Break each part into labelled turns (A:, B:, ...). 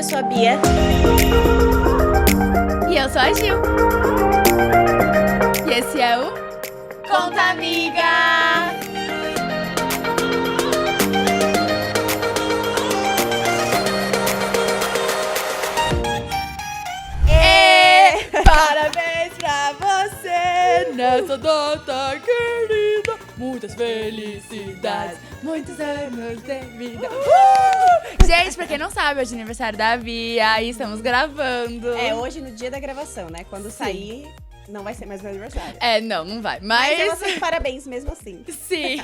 A: eu sou a Bia.
B: E eu sou a Gil. E esse é o Conta Amiga! Parabéns pra você nessa data querida. Muitas felicidades, muitos anos de vida. Gente, pra quem não sabe, hoje é aniversário da Bia e estamos gravando.
A: É hoje no dia da gravação, né? Quando sair, não vai ser mais meu aniversário.
B: Não vai.
A: Mas eu vou ser parabéns mesmo assim.
B: Sim.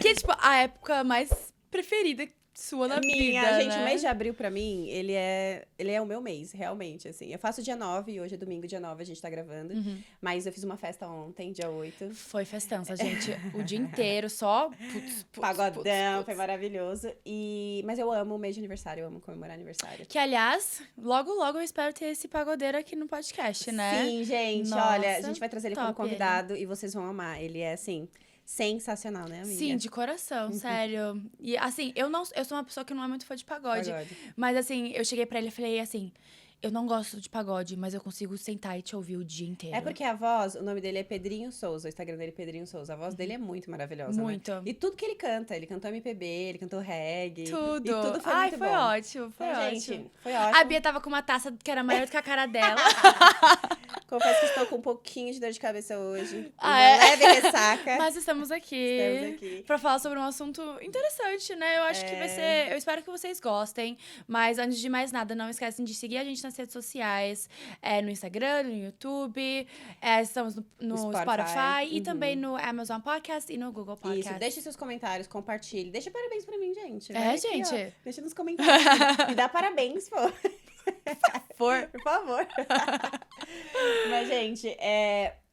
B: Que é tipo a época mais preferida sua na
A: Minha,
B: vida,
A: gente,
B: né?
A: o mês de abril pra mim, ele é o meu mês, realmente, assim. Eu faço dia 9 e hoje é domingo, dia 9, a gente tá gravando. Mas eu fiz uma festa ontem, dia 8.
B: Foi festança, gente. O dia inteiro só
A: Pagodão, foi maravilhoso. Mas eu amo o mês de aniversário, eu amo comemorar aniversário.
B: Que, aliás, logo, logo eu espero ter esse pagodeiro aqui no podcast, né?
A: Sim, gente,
B: Nossa,
A: olha, a gente vai trazer ele como
B: top
A: convidado e vocês vão amar. Ele é, assim, sensacional, né, amiga?
B: Sim, de coração, sério. E, assim, eu sou uma pessoa que não é muito fã de pagode. Mas, assim, eu cheguei pra ele e falei, assim, eu não gosto de pagode, mas eu consigo sentar e te ouvir o dia inteiro.
A: É porque a voz, o nome dele é Pedrinho Souza, o Instagram dele é Pedrinho Souza. A voz dele é muito maravilhosa,
B: Muito.
A: né? E tudo que ele canta, ele cantou MPB, ele cantou reggae.
B: Tudo.
A: E tudo foi
B: Ai,
A: muito
B: foi
A: bom.
B: ótimo, foi
A: Então,
B: ótimo.
A: gente, foi ótimo.
B: A Bia tava com uma taça que era maior do que a cara dela.
A: Confesso que estou com um pouquinho de dor de cabeça hoje.
B: Ah,
A: Uma
B: é?
A: leve ressaca.
B: Mas estamos aqui. Pra falar sobre um assunto interessante, né? Eu acho que vai ser... Eu espero que vocês gostem. Mas, antes de mais nada, não esquecem de seguir a gente nas redes sociais. No Instagram, no YouTube. Estamos no Spotify. E também no Amazon Podcast e no Google Podcast.
A: Isso, deixe seus comentários, compartilhe. Deixa parabéns pra mim, gente.
B: Gente.
A: Aqui, deixa nos comentários. Me dá parabéns, pô. Por favor. Mas, gente,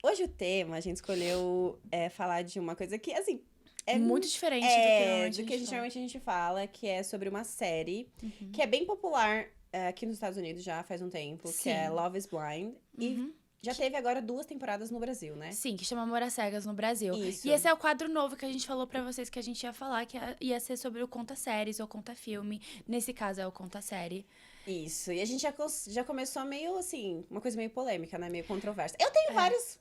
A: hoje o tema, a gente escolheu falar de uma coisa que, assim...
B: É muito diferente
A: do que geralmente a gente fala, que é sobre uma série que é bem popular aqui nos Estados Unidos já faz um tempo, que é Love is Blind. E já teve agora 2 temporadas no Brasil, né?
B: Sim, que chama Amor às Cegas no Brasil.
A: Isso.
B: E esse é o quadro novo que a gente falou pra vocês que a gente ia falar, que ia ser sobre o conta-séries ou conta-filme. Nesse caso é o conta-série.
A: Isso, e a gente já começou meio, assim, uma coisa meio polêmica, né? Meio controversa. Eu tenho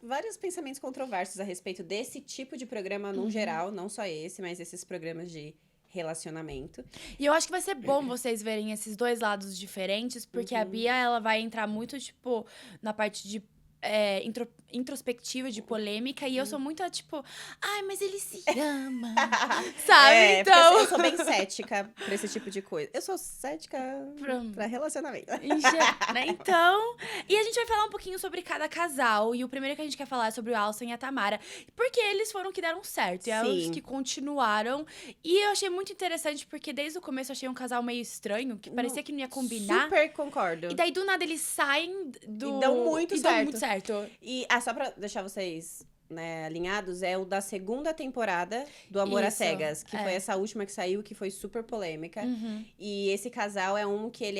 A: vários pensamentos controversos a respeito desse tipo de programa no geral, não só esse, mas esses programas de relacionamento.
B: E eu acho que vai ser bom vocês verem esses dois lados diferentes, porque a Bia, ela vai entrar muito, tipo, na parte de introspectiva, de polêmica, e eu sou muito, tipo, ai, mas ele se ama, sabe? Então...
A: Eu sou bem cética pra esse tipo de coisa. Eu sou cética pra relacionamento.
B: Né? Então, e a gente vai falar um pouquinho sobre cada casal, e o primeiro que a gente quer falar é sobre o Alson e a Tamara, porque eles foram que deram certo, e eles que continuaram, e eu achei muito interessante, porque desde o começo eu achei um casal meio estranho, que parecia que não ia combinar.
A: Super concordo.
B: E daí, do nada, eles saem
A: E dão muito certo.
B: E
A: só pra deixar vocês, né, alinhados, é o da segunda temporada do Amor às Cegas, que foi essa última que saiu, que foi super polêmica. E esse casal é que ele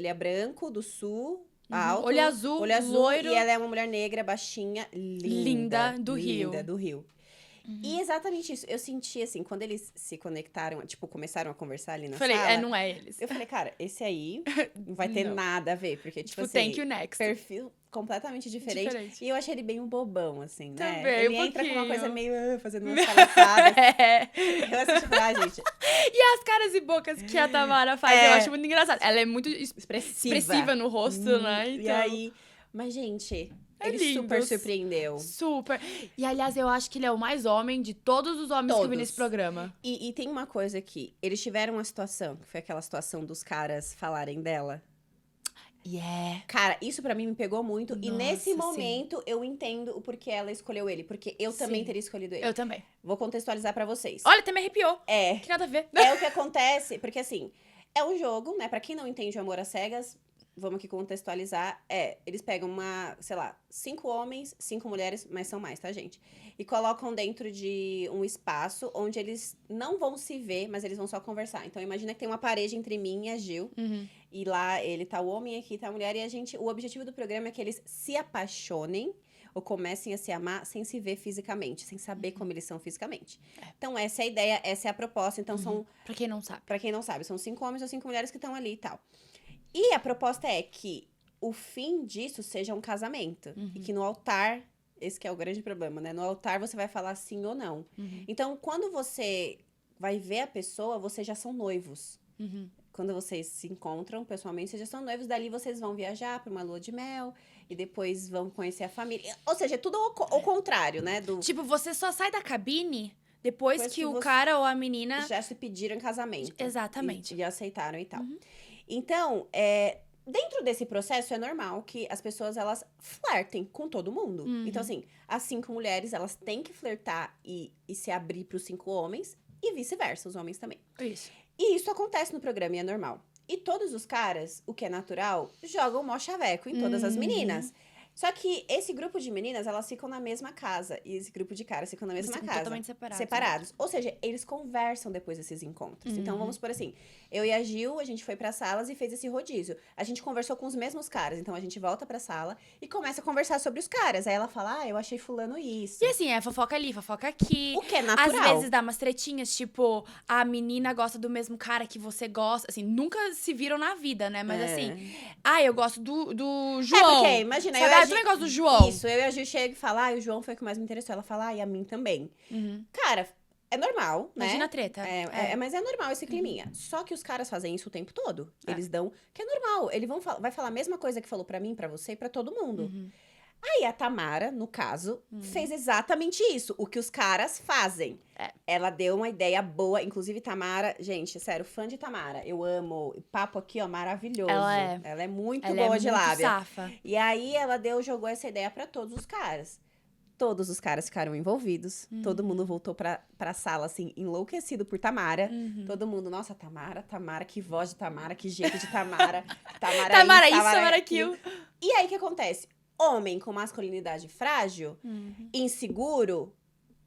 A: é branco, do sul, alto.
B: Olho azul, loiro.
A: E ela é uma mulher negra, baixinha, linda do Rio. E exatamente isso. Eu senti, assim, quando eles se conectaram, tipo, começaram a conversar ali na sala.
B: Não é eles.
A: Eu falei, cara, esse aí não vai ter nada a ver, porque, tipo assim...
B: thank you next.
A: Perfil completamente diferente. E eu achei ele bem um bobão, assim, né?
B: Também,
A: ele entra com uma coisa meio fazendo umas palhaçadas. Eu assisti e falei, gente...
B: E as caras e bocas que a Tamara faz, eu acho muito engraçado. Ela é muito expressiva no rosto, né? Então...
A: E aí... Mas, gente... Ele super surpreendeu.
B: Super. E, aliás, eu acho que ele é o mais homem de todos os homens que eu vi nesse programa.
A: E tem uma coisa aqui. Eles tiveram uma situação, que foi aquela situação dos caras falarem dela. Cara, isso pra mim me pegou muito. Nossa, e nesse momento, eu entendo o porquê ela escolheu ele. Porque eu também teria escolhido ele.
B: Eu também.
A: Vou contextualizar pra vocês.
B: Olha, até me arrepiou. Que nada a ver.
A: É o que acontece. Porque, assim, é um jogo, né? Pra quem não entende o Amor às Cegas... Vamos aqui contextualizar. Eles pegam 5 homens, 5 mulheres, mas são mais, tá, gente? E colocam dentro de um espaço onde eles não vão se ver, mas eles vão só conversar. Então, imagina que tem uma parede entre mim e a Gil. E lá, ele tá o homem, aqui tá a mulher. E o objetivo do programa é que eles se apaixonem ou comecem a se amar sem se ver fisicamente, sem saber como eles são fisicamente. Então, essa é a ideia, essa é a proposta. Então, são...
B: Pra quem não sabe.
A: Pra quem não sabe, são 5 homens ou 5 mulheres que estão ali e tal. E a proposta é que o fim disso seja um casamento. E que no altar, esse que é o grande problema, né? No altar você vai falar sim ou não. Então, quando você vai ver a pessoa, vocês já são noivos. Quando vocês se encontram pessoalmente, vocês já são noivos. Dali vocês vão viajar para uma lua de mel. E depois vão conhecer a família. Ou seja, é tudo ao contrário, né?
B: Tipo, você só sai da cabine depois que o cara ou a menina...
A: já se pediram em casamento.
B: Exatamente.
A: E aceitaram e tal. Então, dentro desse processo, é normal que as pessoas, elas flertem com todo mundo. Então, assim, as 5 mulheres, elas têm que flertar e se abrir para os 5 homens. E vice-versa, os homens também.
B: Isso.
A: E isso acontece no programa e é normal. E todos os caras, o que é natural, jogam mó chaveco em todas as meninas. Só que esse grupo de meninas, elas ficam na mesma casa. E esse grupo de caras ficam na mesma casa.
B: Totalmente
A: separados. Ou seja, eles conversam depois desses encontros. Então, vamos por assim. Eu e a Gil, a gente foi pras salas e fez esse rodízio. A gente conversou com os mesmos caras. Então, a gente volta pra sala e começa a conversar sobre os caras. Aí ela fala, eu achei fulano isso.
B: E assim, é fofoca ali, fofoca aqui.
A: O que é natural.
B: Às vezes dá umas tretinhas, tipo, a menina gosta do mesmo cara que você gosta. Assim, nunca se viram na vida, né? Mas assim, eu gosto do João.
A: Porque, imagina,
B: eu também gosto do João.
A: Isso, eu e a Gil chega e fala, o João foi o que mais me interessou. Ela fala, e a mim também. Cara, é normal, né?
B: Imagina a treta.
A: Mas é normal esse climinha. Só que os caras fazem isso o tempo todo. Eles dão, que é normal. Ele vai falar a mesma coisa que falou pra mim, pra você e pra todo mundo. Aí a Tamara, no caso, fez exatamente isso. O que os caras fazem. Ela deu uma ideia boa. Inclusive, Tamara... Gente, sério, fã de Tamara. Eu amo. O papo aqui, ó, maravilhoso. Ela é muito boa de lábia.
B: Safa.
A: E aí, ela jogou essa ideia pra todos os caras. Todos os caras ficaram envolvidos. Todo mundo voltou pra sala, assim, enlouquecido por Tamara. Todo mundo, nossa, Tamara, que voz de Tamara, que jeito de Tamara.
B: Tamara isso, Tamara aquilo.
A: E aí, o que acontece? Homem com masculinidade frágil, inseguro,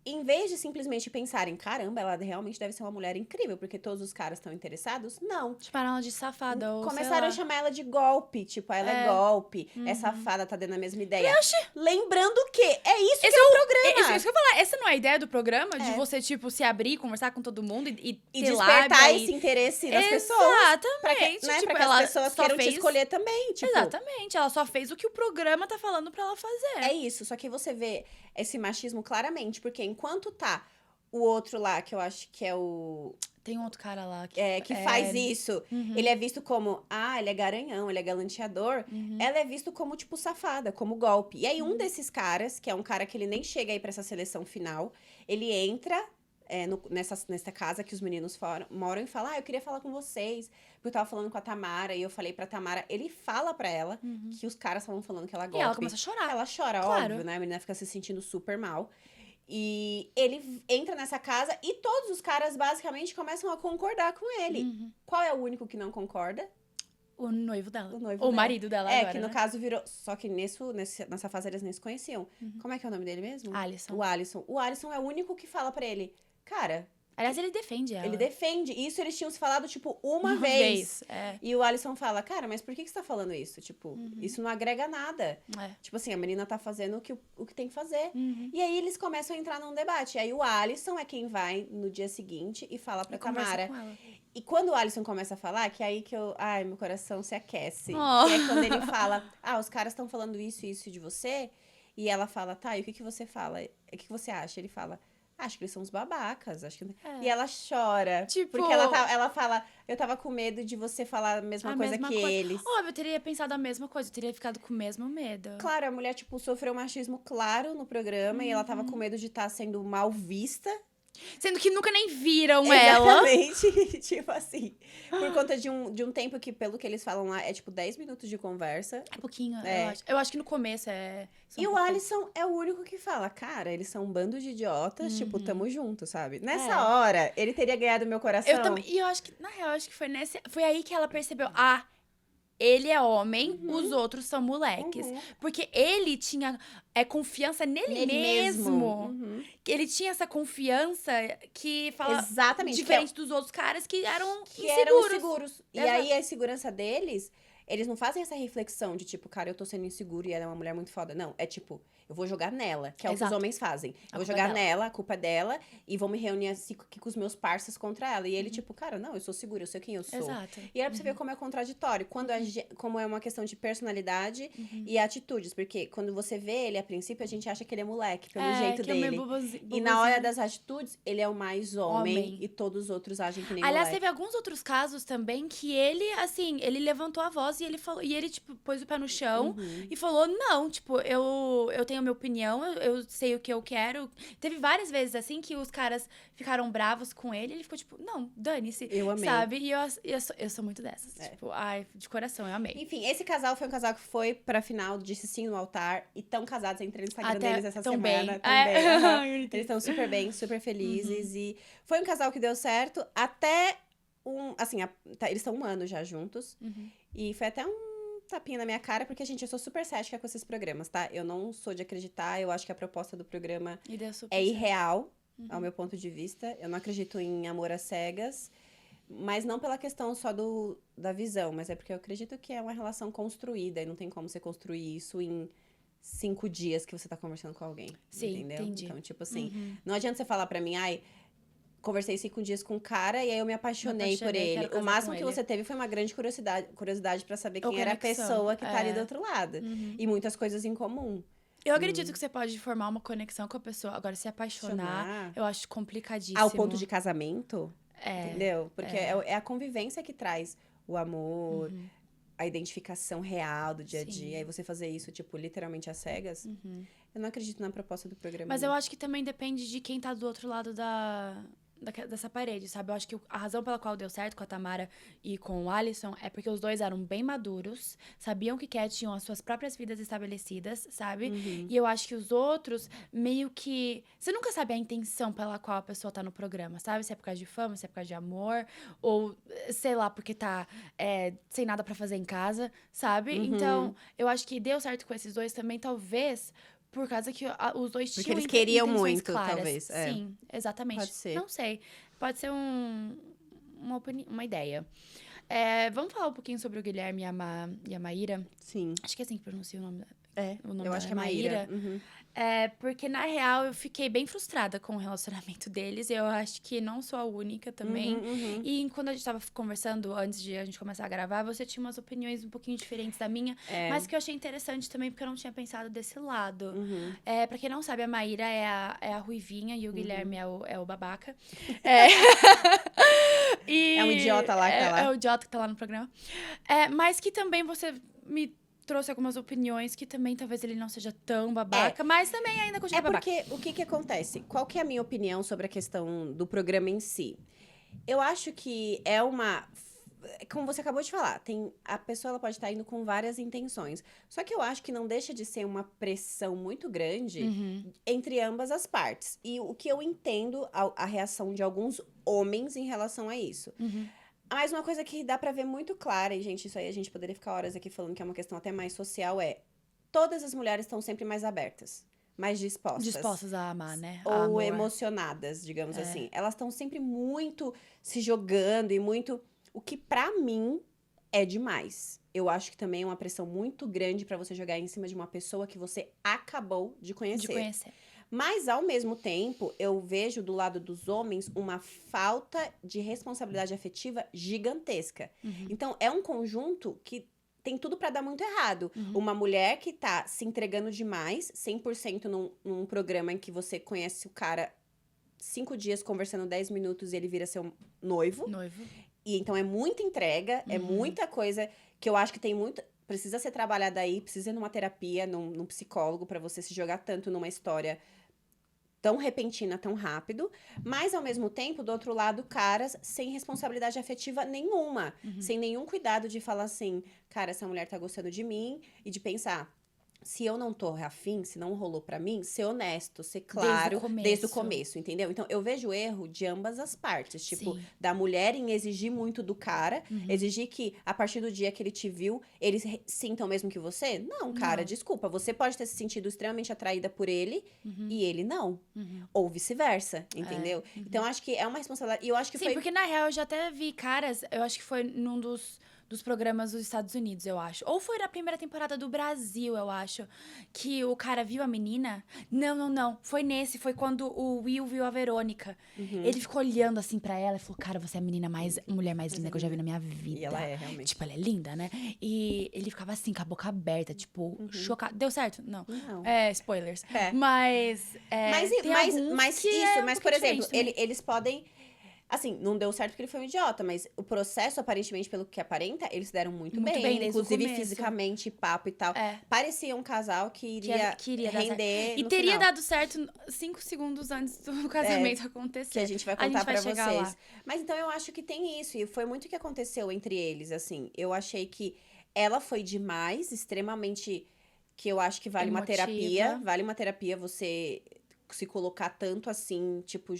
A: em vez de simplesmente pensarem, caramba, ela realmente deve ser uma mulher incrível, porque todos os caras estão interessados, não.
B: Chamaram ela de safada ou
A: começaram a chamar ela de golpe, tipo, ela é golpe, é safada, tá dando a mesma ideia.
B: Oxi.
A: Lembrando que é isso que é o programa.
B: Isso que eu ia falar, essa não é a ideia do programa? De você, tipo, se abrir, conversar com todo mundo e
A: despertar esse interesse nas pessoas.
B: Exatamente.
A: Pra que as pessoas queiram te escolher também, tipo.
B: Exatamente, ela só fez o que o programa tá falando pra ela fazer.
A: É isso, só que você vê esse machismo claramente, porque enquanto tá o outro lá, que eu acho que é o...
B: Tem um outro cara lá que
A: faz isso. Ele é visto como, ele é garanhão, ele é galanteador. Ela é visto como, tipo, safada, como golpe. E aí, um desses caras, que é um cara que ele nem chega aí pra essa seleção final, ele entra nessa casa que os meninos moram e fala, eu queria falar com vocês. Porque eu tava falando com a Tamara e eu falei pra Tamara, ele fala pra ela que os caras estavam falando que ela é golpe.
B: E ela começa a chorar.
A: Ela chora,
B: claro.
A: óbvio, né? A menina fica se sentindo super mal. E ele entra nessa casa e todos os caras basicamente começam a concordar com ele. Qual é o único que não concorda?
B: O noivo dela.
A: O
B: marido dela agora,
A: que no caso virou... Só que nessa fase eles nem se conheciam. Como é que é o nome dele mesmo?
B: Alisson.
A: O Alisson. O Alisson é o único que fala pra ele, cara...
B: Aliás, ele defende ela.
A: Ele defende. Isso eles tinham se falado, tipo, uma vez. E o Alisson fala, cara, mas por que você tá falando isso? Tipo, isso não agrega nada. Tipo assim, a menina tá fazendo o que tem que fazer. E aí eles começam a entrar num debate. E aí o Alisson é quem vai no dia seguinte e fala pra Tamara. E quando o Alisson começa a falar, que é aí que meu coração se aquece. Que é quando ele fala, os caras estão falando isso e isso de você. E ela fala, tá, e o que você fala? O que você acha? Ele fala... Acho que eles são uns babacas. Acho que... E ela chora.
B: Tipo...
A: Porque ela fala, eu tava com medo de você falar a mesma coisa que eles.
B: Óbvio, eu teria pensado a mesma coisa. Eu teria ficado com o mesmo medo.
A: Claro, a mulher, tipo, sofreu machismo claro no programa. E ela tava com medo de estar sendo mal vista.
B: Sendo que nunca nem viram ela.
A: Exatamente. Tipo assim, por conta de um tempo que, pelo que eles falam lá, é tipo 10 minutos de conversa.
B: É pouquinho, eu acho. Eu acho que no começo
A: E o Alisson é o único que fala, cara, eles são um bando de idiotas, tipo, tamo junto, sabe? Nessa hora, ele teria ganhado meu coração.
B: Eu também. E eu acho que, na real, acho que foi aí que ela percebeu, ele é homem, os outros são moleques. Porque ele tinha confiança nele mesmo. Ele tinha essa confiança que fala
A: exatamente,
B: diferente dos outros caras que eram
A: inseguros. E aí, a insegurança deles eles não fazem essa reflexão de tipo, cara, eu tô sendo inseguro e ela é uma mulher muito foda. Não, é tipo, eu vou jogar nela, que é o que os homens fazem. Eu vou jogar nela, a culpa é dela, e vou me reunir assim aqui com os meus parceiros contra ela. E ele, tipo, cara, não, eu sou seguro, eu sei quem eu sou.
B: Exato.
A: E era pra você ver como é contraditório. Quando como é uma questão de personalidade e atitudes. Porque quando você vê ele, a princípio, a gente acha que ele é moleque, pelo jeito dele. E na hora das atitudes, ele é o mais homem. E todos os outros agem que nem
B: Aliás,
A: moleque.
B: teve alguns outros casos também que ele, assim, ele levantou a voz e ele falou, e ele, tipo, pôs o pé no chão e falou, não, tipo, eu tenho a minha opinião, eu sei o que eu quero. Teve várias vezes, assim, que os caras ficaram bravos com ele, ele ficou, tipo, não, dane-se.
A: Eu amei.
B: Sabe? E eu sou muito dessas. Tipo, ai, de coração, eu amei.
A: Enfim, esse casal foi um casal que foi pra final, disse sim no altar. E tão casados, entrei no Instagram deles essa semana
B: bem.
A: também. Eles estão super bem, super felizes. E foi um casal que deu certo até assim, eles estão 1 ano já juntos. E foi até um tapinha na minha cara, porque, gente, eu sou super cética com esses programas, tá? Eu não sou de acreditar, eu acho que a proposta do programa é irreal, ao meu ponto de vista. Eu não acredito em amor às cegas, mas não pela questão só da visão, mas é porque eu acredito que é uma relação construída, e não tem como você construir isso em 5 dias que você tá conversando com alguém.
B: Sim,
A: entendeu?
B: entendi.
A: Então, tipo assim, não adianta você falar pra mim, conversei 5 dias com o cara e aí eu me apaixonei por ele. O máximo que você teve foi uma grande curiosidade pra saber quem era a pessoa que tá ali do outro lado. E muitas coisas em comum.
B: Eu acredito que você pode formar uma conexão com a pessoa. Agora, se apaixonar, eu acho complicadíssimo.
A: Ao ponto de casamento? Entendeu? Porque é a convivência que traz o amor, a identificação real do dia a dia. E você fazer isso, tipo, literalmente às cegas. Eu não acredito na proposta do programa.
B: Mas eu acho que também depende de quem tá do outro lado dessa parede, sabe? Eu acho que a razão pela qual deu certo com a Tamara e com o Alisson é porque os dois eram bem maduros, sabiam o que quer, tinham as suas próprias vidas estabelecidas, sabe? E eu acho que os outros, meio que... Você nunca sabe a intenção pela qual a pessoa tá no programa, sabe? Se é por causa de fama, se é por causa de amor, ou, sei lá, porque tá sem nada pra fazer em casa, sabe? Então, eu acho que deu certo com esses dois também, talvez... Por causa que os dois tinham
A: eles queriam
B: intenções
A: muito,
B: claras.
A: talvez.
B: Sim, exatamente.
A: Pode ser.
B: Não sei. Pode ser uma ideia. Vamos falar um pouquinho sobre o Guilherme e a Maíra?
A: Sim.
B: Acho que é assim que pronuncia o nome
A: eu acho que é Maíra.
B: Porque, na real, eu fiquei bem frustrada com o relacionamento deles. Eu acho que não sou a única também. E quando a gente tava conversando, antes de a gente começar a gravar, você tinha umas opiniões um pouquinho diferentes da minha. Mas que eu achei interessante também, porque eu não tinha pensado desse lado. Pra quem não sabe, a Maíra é a ruivinha e o Guilherme é o babaca.
A: É um idiota lá que tá lá.
B: É o idiota que tá lá no programa. Mas que também você me trouxe algumas opiniões que também talvez ele não seja tão babaca, mas também ainda continua babaca.
A: É porque, o que acontece? Qual que é a minha opinião sobre a questão do programa em si? Eu acho que é uma... Como você acabou de falar, a pessoa ela pode estar indo com várias intenções. Só que eu acho que não deixa de ser uma pressão muito grande entre ambas as partes. E o que eu entendo, a reação de alguns homens em relação a isso. Mas uma coisa que dá pra ver muito clara, e, gente, isso aí a gente poderia ficar horas aqui falando que é uma questão até mais social, todas as mulheres estão sempre mais abertas, mais dispostas.
B: Dispostas a amar, né?
A: Ou emocionadas, digamos assim. Elas estão sempre muito se jogando e muito... O que pra mim é demais. Eu acho que também é uma pressão muito grande pra você jogar em cima de uma pessoa que você acabou de conhecer. Mas, ao mesmo tempo, eu vejo do lado dos homens uma falta de responsabilidade afetiva gigantesca. Então, é um conjunto que tem tudo pra dar muito errado. Uma mulher que tá se entregando demais, 100% num programa em que você conhece o cara 5 dias conversando 10 minutos e ele vira seu noivo. E então, é muita entrega, é muita coisa que eu acho que tem muito... Precisa ser trabalhada aí, precisa ir numa terapia, num psicólogo, pra você se jogar tanto numa história tão repentina, tão rápido, mas ao mesmo tempo, do outro lado, caras sem responsabilidade afetiva nenhuma, sem nenhum cuidado de falar assim, cara, essa mulher tá gostando de mim, e de pensar, se eu não tô afim, se não rolou pra mim, ser honesto, ser claro desde o começo, entendeu? Então, eu vejo o erro de ambas as partes, tipo, da mulher em exigir muito do cara, exigir que, a partir do dia que ele te viu, eles sintam o mesmo que você? Não, cara, desculpa, você pode ter se sentido extremamente atraída por ele, e ele não. Ou vice-versa, entendeu? Então, acho que é uma responsabilidade, e eu acho que
B: Sim, porque na real, eu já até vi caras, eu acho que foi num dos dos programas dos Estados Unidos, eu acho. Ou foi na primeira temporada do Brasil, eu acho. Que o cara viu a menina. Não. Foi nesse. Foi quando o Will viu a Verônica. Ele ficou olhando assim pra ela e falou: cara, você é a mulher mais linda que eu já vi na minha vida.
A: E ela é, realmente.
B: Tipo, ela é linda, né? E ele ficava assim, com a boca aberta, tipo, chocado. Deu certo? Não. Spoilers. Mas.
A: Mas, por exemplo, eles podem. Assim, não deu certo porque ele foi um idiota, mas o processo, aparentemente, pelo que aparenta, eles deram muito bem inclusive fisicamente, papo e tal. Parecia um casal que iria render.
B: E teria dado certo 5 segundos antes do casamento acontecer.
A: Que a gente vai contar pra vocês. Lá. Mas então eu acho que tem isso, e foi muito o que aconteceu entre eles, assim. Eu achei que ela foi demais, extremamente. Que eu acho que vale uma terapia. Vale uma terapia você se colocar tanto assim, tipo,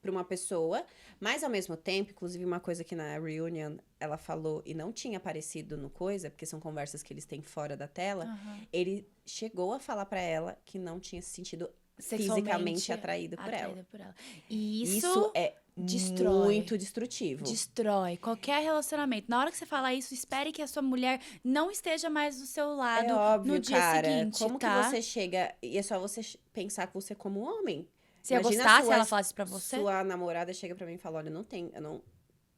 A: pra uma pessoa. Mas, ao mesmo tempo, inclusive uma coisa que na reunion ela falou e não tinha aparecido no coisa, porque são conversas que eles têm fora da tela, ele chegou a falar pra ela que não tinha se sentido fisicamente atraído por ela.
B: E isso é
A: muito destrutivo.
B: Destrói qualquer relacionamento. Na hora que você fala isso, espere que a sua mulher não esteja mais do seu lado no dia seguinte,
A: como que você chega... E é só você pensar que você como homem...
B: Você ia gostar se ela falasse pra você?
A: Sua namorada chega pra mim e fala, olha, eu não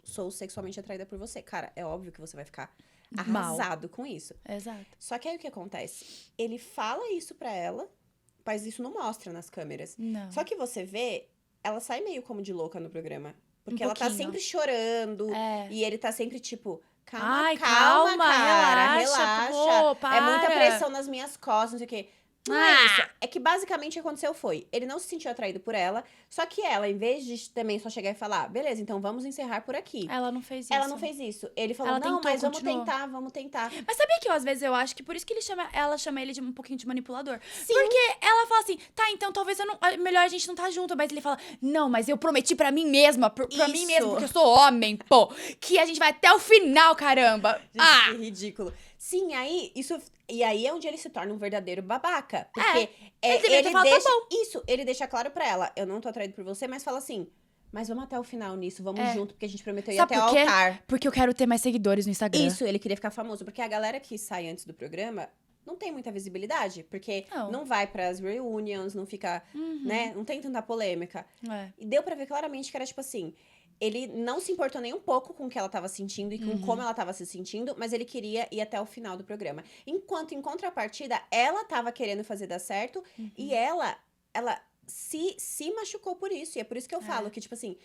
A: sou sexualmente atraída por você. Cara, é óbvio que você vai ficar arrasado com isso.
B: Exato.
A: Só que aí o que acontece? Ele fala isso pra ela, mas isso não mostra nas câmeras.
B: Não.
A: Só que você vê, ela sai meio como de louca no programa. Porque ela tá sempre chorando. E ele tá sempre tipo... Calma, cara, relaxa.
B: Pô, para.
A: É muita pressão nas minhas costas, não sei o quê. Não é isso. É que basicamente o que aconteceu foi, ele não se sentiu atraído por ela, só que ela, em vez de também só chegar e falar, beleza, então vamos encerrar por aqui.
B: Ela não fez isso.
A: Ele falou, não, mas vamos tentar.
B: Mas sabia que às vezes eu acho que por isso que ela chama ele de um pouquinho de manipulador? Sim. Porque ela fala assim, tá, então talvez melhor a gente não tá junto, mas ele fala, não, mas eu prometi pra mim mesma, pra mim mesma, porque eu sou homem, pô, que a gente vai até o final, caramba.
A: Gente, que ridículo. Sim, e aí é onde ele se torna um verdadeiro babaca. Porque ele deixa claro pra ela, eu não tô atraído por você, mas fala assim, mas vamos até o final nisso, vamos junto, porque a gente prometeu ir até o altar.
B: Porque eu quero ter mais seguidores no Instagram.
A: Isso, ele queria ficar famoso, porque a galera que sai antes do programa não tem muita visibilidade, porque não vai pras reunions, não fica, né, não tem tanta polêmica. E deu pra ver claramente que era tipo assim... Ele não se importou nem um pouco com o que ela tava sentindo e com como ela tava se sentindo, mas ele queria ir até o final do programa. Enquanto, em contrapartida, ela tava querendo fazer dar certo e ela se machucou por isso. E é por isso que eu falo que, tipo assim,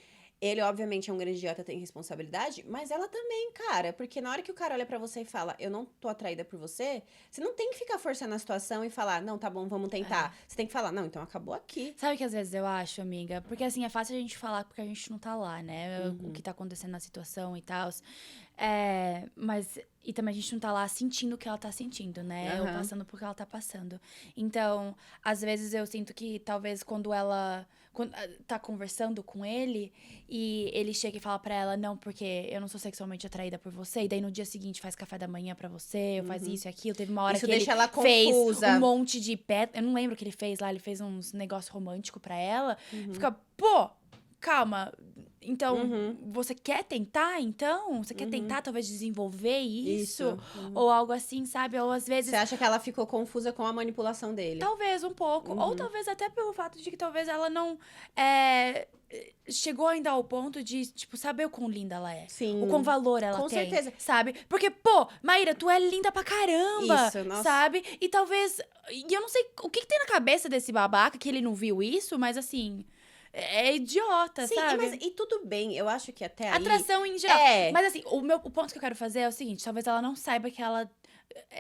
A: ele, obviamente, é um grande idiota, tem responsabilidade, mas ela também, cara. Porque na hora que o cara olha pra você e fala, eu não tô atraída por você, você não tem que ficar forçando a situação e falar, não, tá bom, vamos tentar. Você tem que falar, não, então acabou aqui.
B: Sabe o que às vezes eu acho, amiga? Porque assim, é fácil a gente falar porque a gente não tá lá, né? O que tá acontecendo na situação e tal. Mas... E também a gente não tá lá sentindo o que ela tá sentindo, né? Ou passando por que ela tá passando. Então, às vezes eu sinto que talvez quando ela tá conversando com ele e ele chega e fala pra ela, não, porque eu não sou sexualmente atraída por você, e daí no dia seguinte faz café da manhã pra você, ou faz isso e aquilo. Teve uma hora
A: isso
B: que
A: deixa
B: ele
A: ela
B: fez
A: confusa.
B: Um monte de eu não lembro o que ele fez lá, ele fez uns negócios românticos pra ela. Fica, pô, calma. Então, você quer tentar, então? Você quer tentar, talvez, desenvolver isso? Ou algo assim, sabe? Ou às vezes...
A: Você acha que ela ficou confusa com a manipulação dele?
B: Talvez, um pouco. Ou talvez até pelo fato de que talvez ela não... chegou ainda ao ponto de, tipo, saber o quão linda ela é.
A: Sim.
B: O quão valor ela tem.
A: Com certeza.
B: Sabe? Porque, pô, Maíra, tu é linda pra caramba.
A: Isso, nossa.
B: Sabe? E talvez... E eu não sei o que tem na cabeça desse babaca, que ele não viu isso, mas assim... É idiota,
A: sim,
B: sabe?
A: E tudo bem, eu acho que até aí...
B: Atração em geral. Mas assim, o ponto que eu quero fazer é o seguinte, talvez ela não saiba que ela...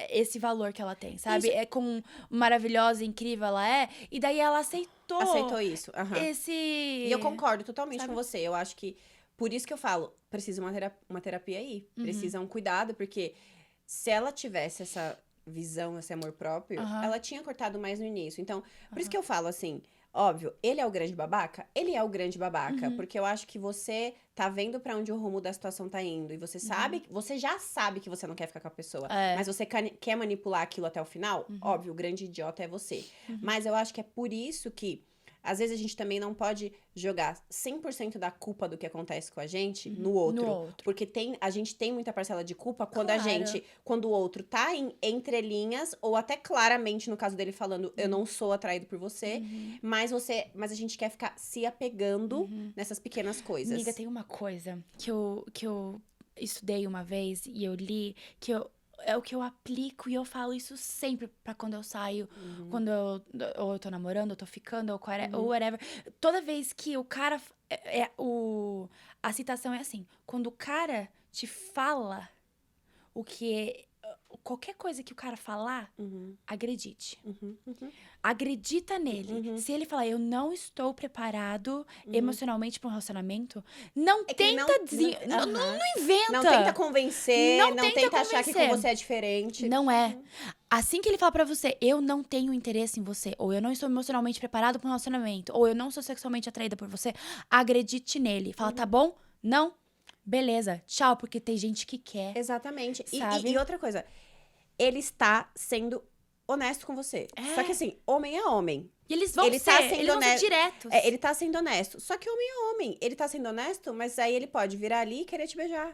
B: Esse valor que ela tem, sabe?
A: Isso.
B: É com maravilhosa, incrível ela é. E daí ela aceitou
A: isso.
B: esse...
A: E eu concordo totalmente com você. Eu acho que... Por isso que eu falo, precisa uma terapia aí. Precisa um cuidado, porque se ela tivesse essa visão, esse amor próprio, ela tinha cortado mais no início. Então, por isso que eu falo assim... Óbvio, ele é o grande babaca? Ele é o grande babaca, porque eu acho que você tá vendo pra onde o rumo da situação tá indo. E você sabe, você já sabe que você não quer ficar com a pessoa. Mas você quer manipular aquilo até o final? Óbvio, o grande idiota é você. Mas eu acho que é por isso que às vezes a gente também não pode jogar 100% da culpa do que acontece com a gente no outro. Porque a gente tem muita parcela de culpa quando quando o outro tá em entrelinhas, ou até claramente, no caso dele falando, eu não sou atraído por você, mas a gente quer ficar se apegando nessas pequenas coisas.
B: Amiga, tem uma coisa que eu estudei uma vez e eu li, é o que eu aplico e eu falo isso sempre pra quando eu saio, quando ou eu tô namorando, eu tô ficando, ou whatever. Toda vez que o cara... a citação é assim: quando o cara te fala qualquer coisa que o cara falar, acredite. Acredita nele. Se ele falar, eu não estou preparado emocionalmente pra um relacionamento, não inventa.
A: Não tenta convencer, não tenta achar que com você é diferente.
B: Não é. Assim que ele falar pra você, eu não tenho interesse em você, ou eu não estou emocionalmente preparado pra um relacionamento, ou eu não sou sexualmente atraída por você, acredite nele. Fala, tá bom? Não? Beleza, tchau, porque tem gente que quer.
A: Exatamente. E outra coisa, ele está sendo honesto com você. Só que assim, homem é homem.
B: E eles vão ser diretos.
A: Ele tá sendo honesto. Só que homem é homem. Ele tá sendo honesto, mas aí ele pode virar ali e querer te beijar.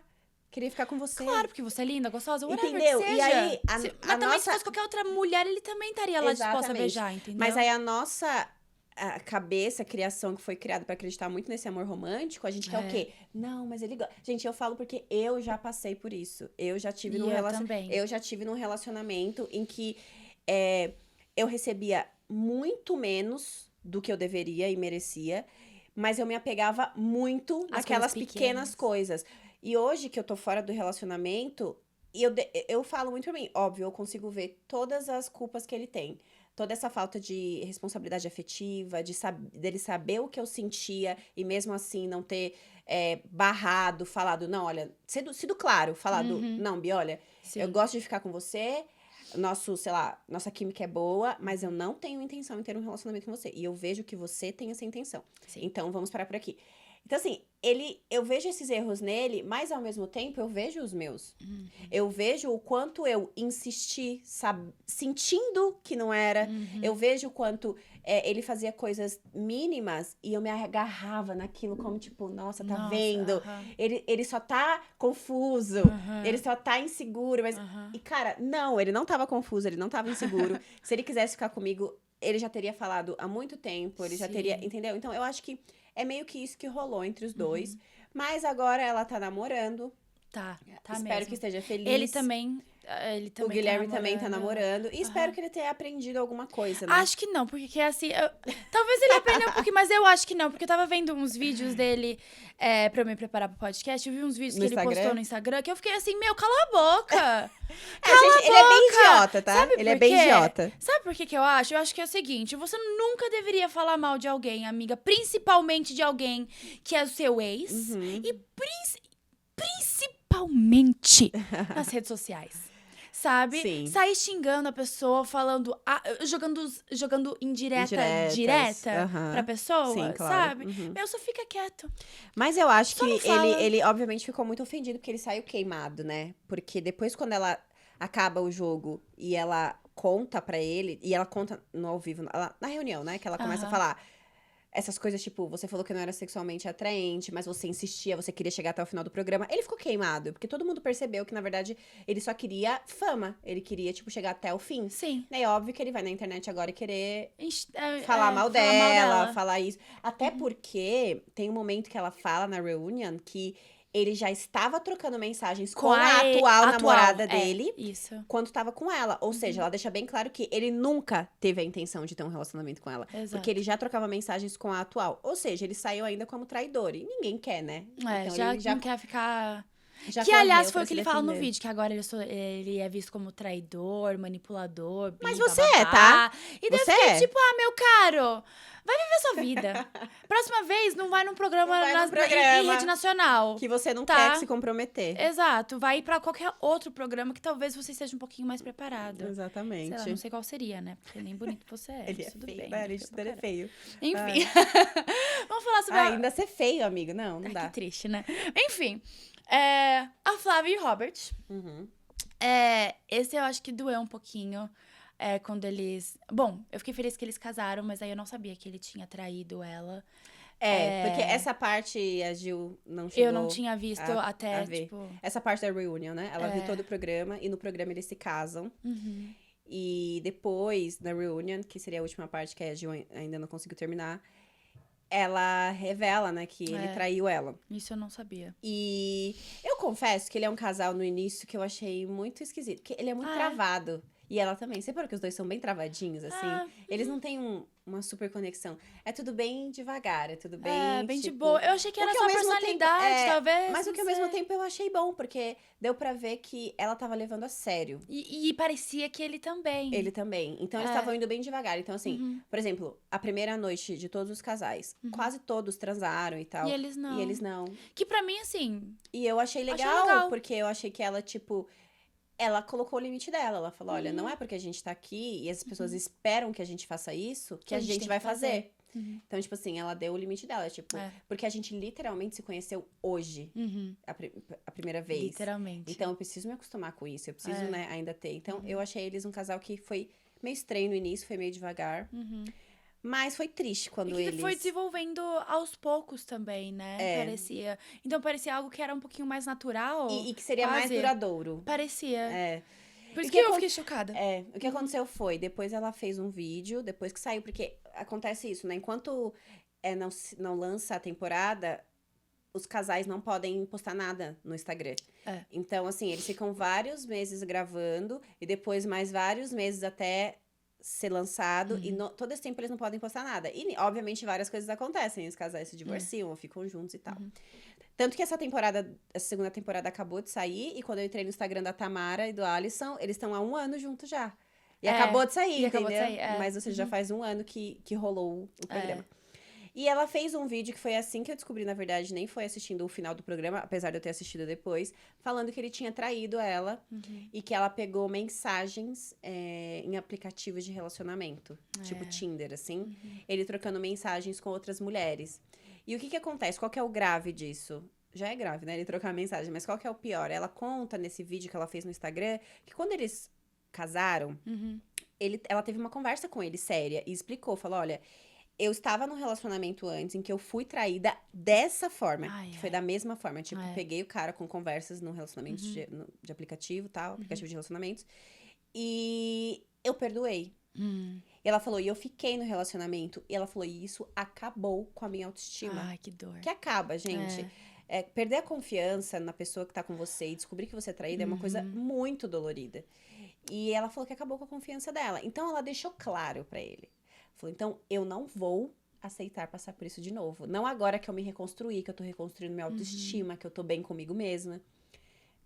A: Querer ficar com você.
B: Claro, porque você é linda, gostosa, whatever.
A: Entendeu?
B: Que seja.
A: E aí,
B: mas também, se fosse qualquer outra mulher, ele também estaria lá disposto a beijar, entendeu?
A: Mas aí a nossa... A cabeça, a criação que foi criada pra acreditar muito nesse amor romântico, a gente quer o quê? Não, mas ele gosta. Gente, eu falo porque eu já passei por isso. Eu já tive num relacionamento em que eu recebia muito menos do que eu deveria e merecia, mas eu me apegava muito naquelas pequenas coisas. E hoje que eu tô fora do relacionamento, eu falo muito pra mim, óbvio, eu consigo ver todas as culpas que ele tem. Toda essa falta de responsabilidade afetiva, dele saber o que eu sentia e mesmo assim não ter barrado, falado, não, olha, sido claro, falado, não, Bi, olha, eu gosto de ficar com você, nossa química é boa, mas eu não tenho intenção em ter um relacionamento com você. E eu vejo que você tem essa intenção. Sim. Então, vamos parar por aqui. Então, assim, eu vejo esses erros nele, mas ao mesmo tempo eu vejo os meus. Eu vejo o quanto eu insisti, sentindo que não era. Eu vejo o quanto ele fazia coisas mínimas e eu me agarrava naquilo como tipo, nossa, vendo? Ele só tá confuso, ele só tá inseguro. Mas, e cara, não, ele não tava confuso, ele não tava inseguro. Se ele quisesse ficar comigo, ele já teria falado há muito tempo, ele já teria, entendeu? Então, eu acho que é meio que isso que rolou entre os dois. Mas agora ela tá namorando.
B: Tá
A: Espero
B: mesmo.
A: que esteja feliz.
B: Ele também
A: o Guilherme também tá namorando. E espero que ele tenha aprendido alguma coisa, né?
B: Acho que não, porque assim... talvez ele aprendeu um pouquinho, mas eu acho que não. Porque eu tava vendo uns vídeos dele pra eu me preparar pro podcast. Eu vi uns vídeos que ele postou no Instagram, que eu fiquei assim, meu, cala a boca!
A: Ele é bem idiota, tá? Ele é bem idiota.
B: Sabe por que eu acho? Eu acho que é o seguinte, você nunca deveria falar mal de alguém, amiga. Principalmente de alguém que é o seu ex. E principalmente nas redes sociais. Sabe?
A: Sim.
B: Sair xingando a pessoa, falando... jogando diretas pra pessoa,
A: sim, claro.
B: sabe? Meu, só fica quieto.
A: Mas eu acho que ele obviamente ficou muito ofendido porque ele saiu queimado, né? Porque depois quando ela acaba o jogo e ela conta pra ele... E ela conta no ao vivo, na reunião, né? Que ela começa a falar... Essas coisas, tipo, você falou que não era sexualmente atraente, mas você insistia, você queria chegar até o final do programa. Ele ficou queimado, porque todo mundo percebeu que, na verdade, ele só queria fama. Ele queria, tipo, chegar até o fim.
B: Sim.
A: É óbvio que ele vai na internet agora e querer falar mal dela, falar isso. Até porque tem um momento que ela fala na reunion que ele já estava trocando mensagens com a atual namorada dele quando tava com ela. Ou seja, ela deixa bem claro que ele nunca teve a intenção de ter um relacionamento com ela.
B: Exato.
A: Porque ele já trocava mensagens com a atual. Ou seja, ele saiu ainda como traidor. E ninguém quer, né?
B: Então, ele já não quer ficar... Que, aliás, foi o que ele fala no vídeo, que agora ele é visto como traidor, manipulador,
A: mas você tá?
B: E daí eu fiquei tipo, meu caro, vai viver sua vida. Próxima vez, não vai num programa, em rede nacional.
A: Que você não quer se comprometer.
B: Exato, vai ir pra qualquer outro programa que talvez você esteja um pouquinho mais preparado.
A: Exatamente.
B: Sei lá, não sei qual seria, né? Porque nem bonito você é.
A: Ele é
B: tudo
A: feio,
B: bem.
A: né? Ele é feio.
B: Enfim. Vamos falar sobre...
A: ainda ser feio, amigo. Não dá.
B: Que triste, né? Enfim. A Flávia e o Robert. Esse eu acho que doeu um pouquinho. quando eles... Bom, eu fiquei feliz que eles casaram, mas aí eu não sabia que ele tinha traído ela.
A: Porque essa parte a Gil não chegou
B: Eu não tinha visto até,
A: a ver.
B: tipo...
A: Essa parte da reunion, né? Ela viu todo o programa e no programa eles se casam.
B: Uhum.
A: E depois, da reunion, que seria a última parte que a Gil ainda não conseguiu terminar, ela revela, né, que ele traiu ela.
B: Isso eu não sabia.
A: E eu confesso que ele é um casal no início que eu achei muito esquisito. Porque ele é muito travado. E ela também. Você parou que os dois são bem travadinhos, assim? Eles não têm uma super conexão. É tudo bem devagar, é tudo bem,
B: bem de
A: tipo...
B: boa. Eu achei que era só personalidade, talvez.
A: Mas o que ao mesmo tempo eu achei bom, porque deu pra ver que ela tava levando a sério.
B: E parecia que ele também.
A: Ele também. Então, eles estavam indo bem devagar. Então, assim, por exemplo, a primeira noite de todos os casais, quase todos transaram e tal.
B: E eles não.
A: E eles não.
B: Que pra mim, assim...
A: E eu achei legal, porque eu achei que ela, tipo... Ela colocou o limite dela. Ela falou, olha, não é porque a gente tá aqui e as pessoas esperam que a gente faça isso que a gente vai fazer. Então, tipo assim, ela deu o limite dela, tipo... Porque a gente literalmente se conheceu hoje. A primeira vez.
B: Literalmente.
A: Então, eu preciso me acostumar com isso. Eu preciso, né, ainda ter. Então, eu achei eles um casal que foi meio estranho no início. Foi meio devagar. Mas foi triste quando
B: e que
A: eles...
B: foi desenvolvendo aos poucos também, né? Parecia. Então, parecia algo que era um pouquinho mais natural.
A: E que seria mais duradouro.
B: Parecia. Por isso
A: que
B: eu fiquei chocada.
A: O que aconteceu foi, depois ela fez um vídeo, depois que saiu, porque acontece isso, né? Enquanto não lança a temporada, os casais não podem postar nada no Instagram. Então, assim, eles ficam vários meses gravando, e depois mais vários meses até ser lançado, e todo esse tempo eles não podem postar nada. E, obviamente, várias coisas acontecem, os casais se divorciam, ou ficam juntos e tal. Tanto que essa segunda temporada acabou de sair, e quando eu entrei no Instagram da Tamara e do Alisson, eles estão há 1 ano juntos já. E acabou de sair, entendeu? Mas, ou seja, já faz 1 ano que rolou o programa. E ela fez um vídeo que foi assim que eu descobri, na verdade, nem foi assistindo o final do programa, apesar de eu ter assistido depois, falando que ele tinha traído ela e que ela pegou mensagens em aplicativos de relacionamento, tipo Tinder, assim, ele trocando mensagens com outras mulheres. E o que acontece? Qual que é o grave disso? Já é grave, né? Ele trocar mensagem, mas qual que é o pior? Ela conta nesse vídeo que ela fez no Instagram que quando eles casaram, ela teve uma conversa com ele séria e explicou, falou, olha... Eu estava num relacionamento antes em que eu fui traída dessa forma. Que foi da mesma forma. Tipo, peguei o cara com conversas num relacionamento de aplicativo e tal. Aplicativo de relacionamentos. E eu perdoei. E ela falou, e eu fiquei no relacionamento. E ela falou, e isso acabou com a minha autoestima.
B: Ai, que dor.
A: Que acaba, gente. Perder a confiança na pessoa que tá com você e descobrir que você é traída é uma coisa muito dolorida. E ela falou que acabou com a confiança dela. Então, ela deixou claro pra ele. Falou, então, eu não vou aceitar passar por isso de novo. Não agora que eu me reconstruí, que eu tô reconstruindo minha autoestima, que eu tô bem comigo mesma.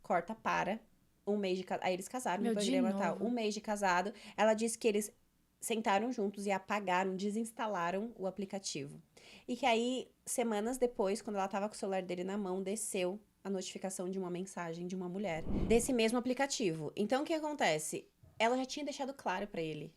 A: Corta para 1 mês de casado. Aí eles casaram no programa e tal. 1 mês de casado. Ela disse que eles sentaram juntos e apagaram, desinstalaram o aplicativo. E que aí, semanas depois, quando ela tava com o celular dele na mão, desceu a notificação de uma mensagem de uma mulher. Desse mesmo aplicativo. Então, o que acontece? Ela já tinha deixado claro pra ele.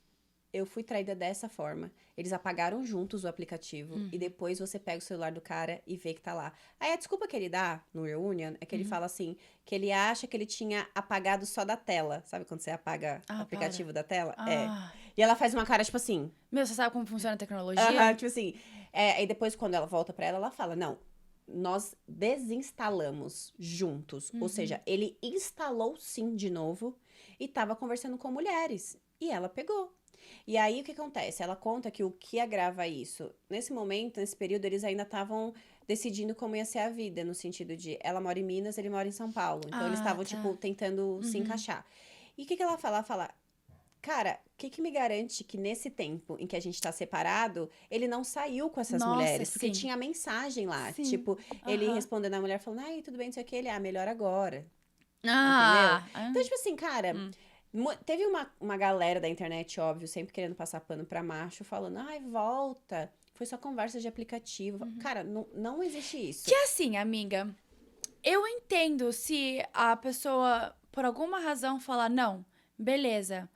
A: Eu fui traída dessa forma. Eles apagaram juntos o aplicativo. E depois você pega o celular do cara e vê que tá lá. Aí a desculpa que ele dá no Reunion é que ele fala assim, que ele acha que ele tinha apagado só da tela. Sabe quando você apaga o aplicativo da tela? E ela faz uma cara, tipo assim...
B: Meu, você sabe como funciona a tecnologia?
A: Tipo assim. E depois, quando ela volta pra ela fala, não, nós desinstalamos juntos. Ou seja, ele instalou sim de novo e tava conversando com mulheres. E ela pegou. E aí, o que acontece? Ela conta que o que agrava isso? Nesse momento, nesse período, eles ainda estavam decidindo como ia ser a vida, no sentido de, ela mora em Minas, ele mora em São Paulo. Então, eles estavam, tipo, tentando se encaixar. E o que ela fala? Ela fala, cara, o que me garante que nesse tempo em que a gente tá separado, ele não saiu com essas mulheres? Porque tinha mensagem lá. Tipo, ele respondendo a mulher, falando, ai, tudo bem, não sei o que, ele, melhor agora. Entendeu? Então, tipo assim, cara... Teve uma galera da internet, óbvio, sempre querendo passar pano pra macho, falando, ai, volta, foi só conversa de aplicativo. Cara, não existe isso.
B: Que assim, amiga, eu entendo se a pessoa, por alguma razão, falar, não, beleza,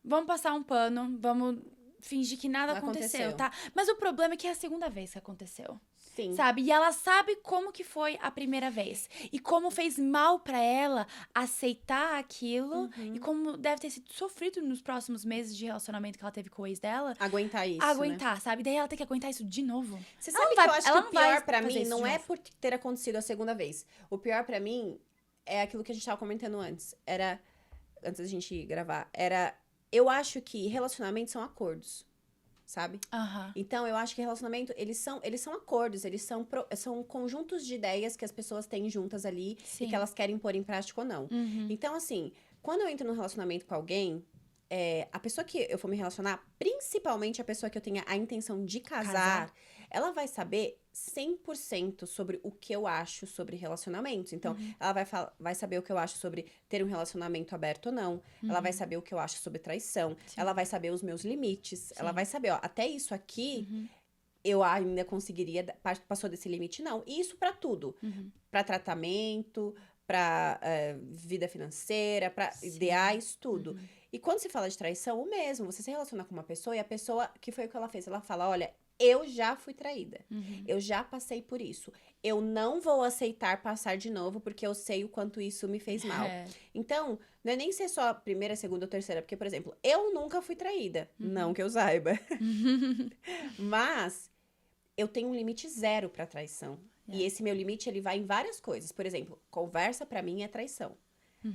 B: vamos passar um pano, vamos fingir que nada aconteceu, tá? Mas o problema é que é a segunda vez que aconteceu.
A: Sim.
B: Sabe? E ela sabe como que foi a primeira vez. E como fez mal pra ela aceitar aquilo. E como deve ter sido sofrido nos próximos meses de relacionamento que ela teve com o ex dela.
A: Aguentar isso,
B: Aguentar, sabe? Daí ela tem que aguentar isso de novo.
A: Você
B: Ela
A: sabe
B: não
A: que
B: vai-
A: eu acho que
B: ela
A: o
B: não vai
A: pior pra
B: fazer
A: mim
B: isso
A: não
B: de
A: é
B: novo.
A: por ter acontecido a segunda vez. O pior pra mim é aquilo que a gente tava comentando antes. Antes da gente gravar, eu acho que relacionamentos são acordos, sabe?
B: Aham.
A: Então, eu acho que relacionamento, eles são acordos, são conjuntos de ideias que as pessoas têm juntas ali
B: Sim.
A: e que elas querem pôr em prática ou não. Então, assim, quando eu entro num relacionamento com alguém, a pessoa que eu for me relacionar, principalmente a pessoa que eu tenha a intenção de casar. Ela vai saber 100% sobre o que eu acho sobre relacionamentos. Então, ela vai saber o que eu acho sobre ter um relacionamento aberto ou não. Ela vai saber o que eu acho sobre traição.
B: Sim.
A: Ela vai saber os meus limites.
B: Sim.
A: Ela vai saber, ó, até isso aqui eu ainda conseguiria, passou desse limite, não. E isso pra tudo. Pra tratamento, pra vida financeira, pra ideais, tudo. E quando se fala de traição, o mesmo. Você se relaciona com uma pessoa e a pessoa, que foi o que ela fez? Ela fala, olha, eu já fui traída. Eu já passei por isso. Eu não vou aceitar passar de novo, porque eu sei o quanto isso me fez mal. Então, não é nem ser só a primeira, segunda ou terceira. Porque, por exemplo, eu nunca fui traída. Não que eu saiba. Mas eu tenho um limite zero pra traição. E esse meu limite, ele vai em várias coisas. Por exemplo, conversa pra mim é traição.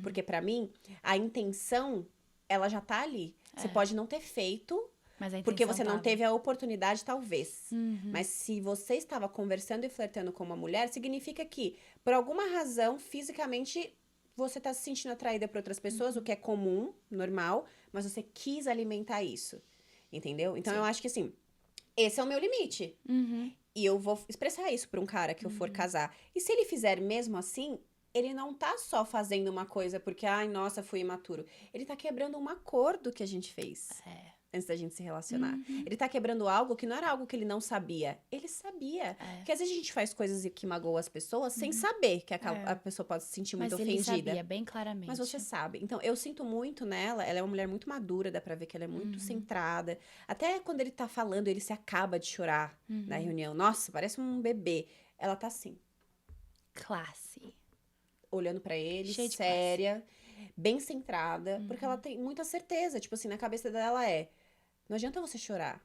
A: Porque pra mim, a intenção, ela já tá ali. Você pode não ter feito,
B: Mas a
A: porque
B: intenção
A: você não
B: tava.
A: teve a oportunidade, talvez. Mas se você estava conversando e flertando com uma mulher, significa que, por alguma razão, fisicamente, você tá se sentindo atraída por outras pessoas, o que é comum, normal, mas você quis alimentar isso. Entendeu? Então, eu acho que, assim, esse é o meu limite. E eu vou expressar isso pra um cara que eu for casar. E se ele fizer mesmo assim, ele não tá só fazendo uma coisa porque, ai, nossa, fui imaturo. Ele tá quebrando um acordo que a gente fez. Antes da gente se relacionar. Ele tá quebrando algo que não era algo que ele não sabia. Ele sabia. Porque às vezes a gente faz coisas que magoam as pessoas sem saber que a pessoa pode se sentir muito
B: Mas ele
A: ofendida.
B: sabia bem claramente.
A: Mas você sabe. Então, eu sinto muito nela. Ela é uma mulher muito madura, dá pra ver que ela é muito centrada. Até quando ele tá falando, ele se acaba de chorar na reunião. Nossa, parece um bebê. Ela tá assim,
B: Classe.
A: olhando pra ele,
B: Cheia de
A: séria, bem centrada. Porque ela tem muita certeza. Tipo assim, na cabeça dela não adianta você chorar.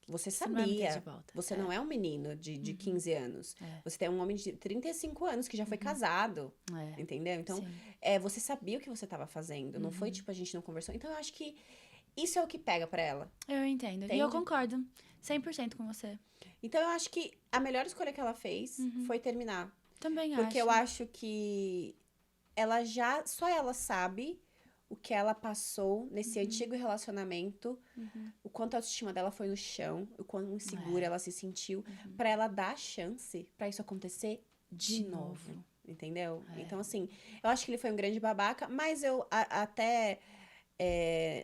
A: Você
B: Você não vai me ter
A: sabia.
B: de volta.
A: Você não é um menino de 15 anos. Você tem um homem de 35 anos que já foi casado. Entendeu? Então,
B: Sim.
A: você sabia o que você estava fazendo. Não foi tipo, a gente não conversou. Então, eu acho que isso é o que pega pra ela.
B: Eu entendo. E
A: Entende?
B: eu concordo 100% com você.
A: Então, eu acho que a melhor escolha que ela fez foi terminar.
B: Também acho.
A: Porque eu acho que só ela sabe o que ela passou nesse antigo relacionamento, o quanto a autoestima dela foi no chão, o quão insegura ela se sentiu, pra ela dar a chance pra isso acontecer de novo. Entendeu? Então, assim, eu acho que ele foi um grande babaca, mas eu até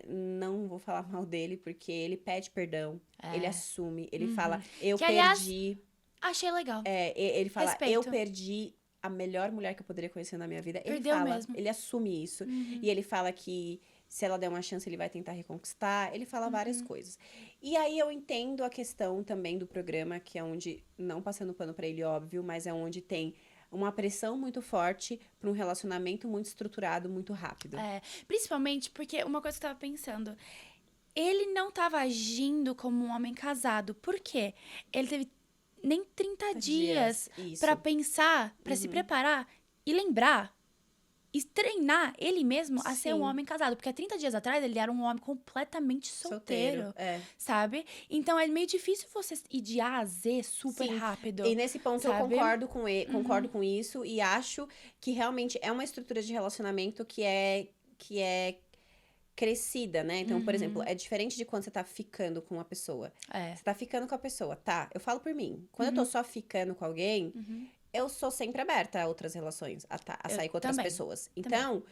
A: não vou falar mal dele, porque ele pede perdão, ele assume, ele fala, eu
B: Que, aliás,
A: perdi.
B: Achei legal.
A: Ele fala,
B: Respeito.
A: eu perdi a melhor mulher que eu poderia conhecer na minha vida. Ele
B: Perdeu
A: fala,
B: mesmo.
A: ele assume isso. E ele fala que se ela der uma chance, ele vai tentar reconquistar. Ele fala várias coisas. E aí eu entendo a questão também do programa, que é onde, não passando pano pra ele, óbvio, mas é onde tem uma pressão muito forte pra um relacionamento muito estruturado, muito rápido.
B: Principalmente porque uma coisa que eu tava pensando, ele não tava agindo como um homem casado. Por quê? Ele teve nem 30 dias
A: Isso.
B: pra pensar, pra se preparar e lembrar e treinar ele mesmo a ser um
A: Sim.
B: homem casado. Porque há 30 dias atrás ele era um homem completamente solteiro. Sabe? Então é meio difícil você ir de A a Z super
A: Sim.
B: rápido.
A: E nesse ponto eu
B: sabe?
A: concordo com ele, concordo com isso e acho que realmente é uma estrutura de relacionamento que é crescida, né? Então, por exemplo, é diferente de quando você tá ficando com uma pessoa. Você tá ficando com a pessoa, tá? Eu falo por mim. Quando eu tô só ficando com alguém, eu sou sempre aberta a outras relações, a sair com outras
B: também.
A: pessoas. Então,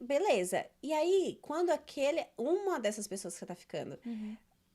A: beleza. E aí, quando uma dessas pessoas que você tá ficando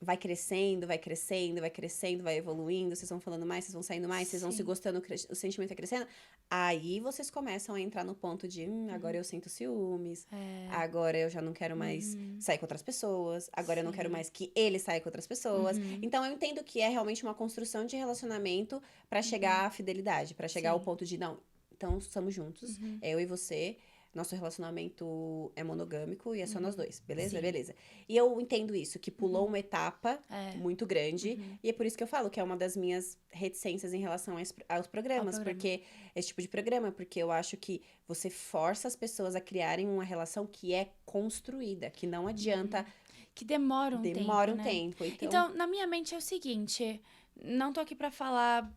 A: vai crescendo, vai crescendo, vai crescendo, vai evoluindo, vocês vão falando mais, vocês vão saindo mais, vocês vão se gostando, o sentimento vai crescendo. Aí vocês começam a entrar no ponto de, agora eu sinto ciúmes, agora eu já não quero mais sair com outras pessoas, agora eu não quero mais que ele saia com outras pessoas. Então eu entendo que é realmente uma construção de relacionamento pra chegar à fidelidade, pra chegar ao ponto de, não, então estamos juntos, é eu e você. Nosso relacionamento é monogâmico e é só nós dois, beleza?
B: Sim.
A: Beleza. E eu entendo isso, que pulou uma etapa muito grande. E é por isso que eu falo que é uma das minhas reticências em relação aos programas. Porque esse tipo de programa, porque eu acho que você força as pessoas a criarem uma relação que é construída, que não adianta...
B: Que demora um tempo,
A: Demora um
B: né?
A: tempo,
B: Então, na minha mente é o seguinte, não tô aqui pra falar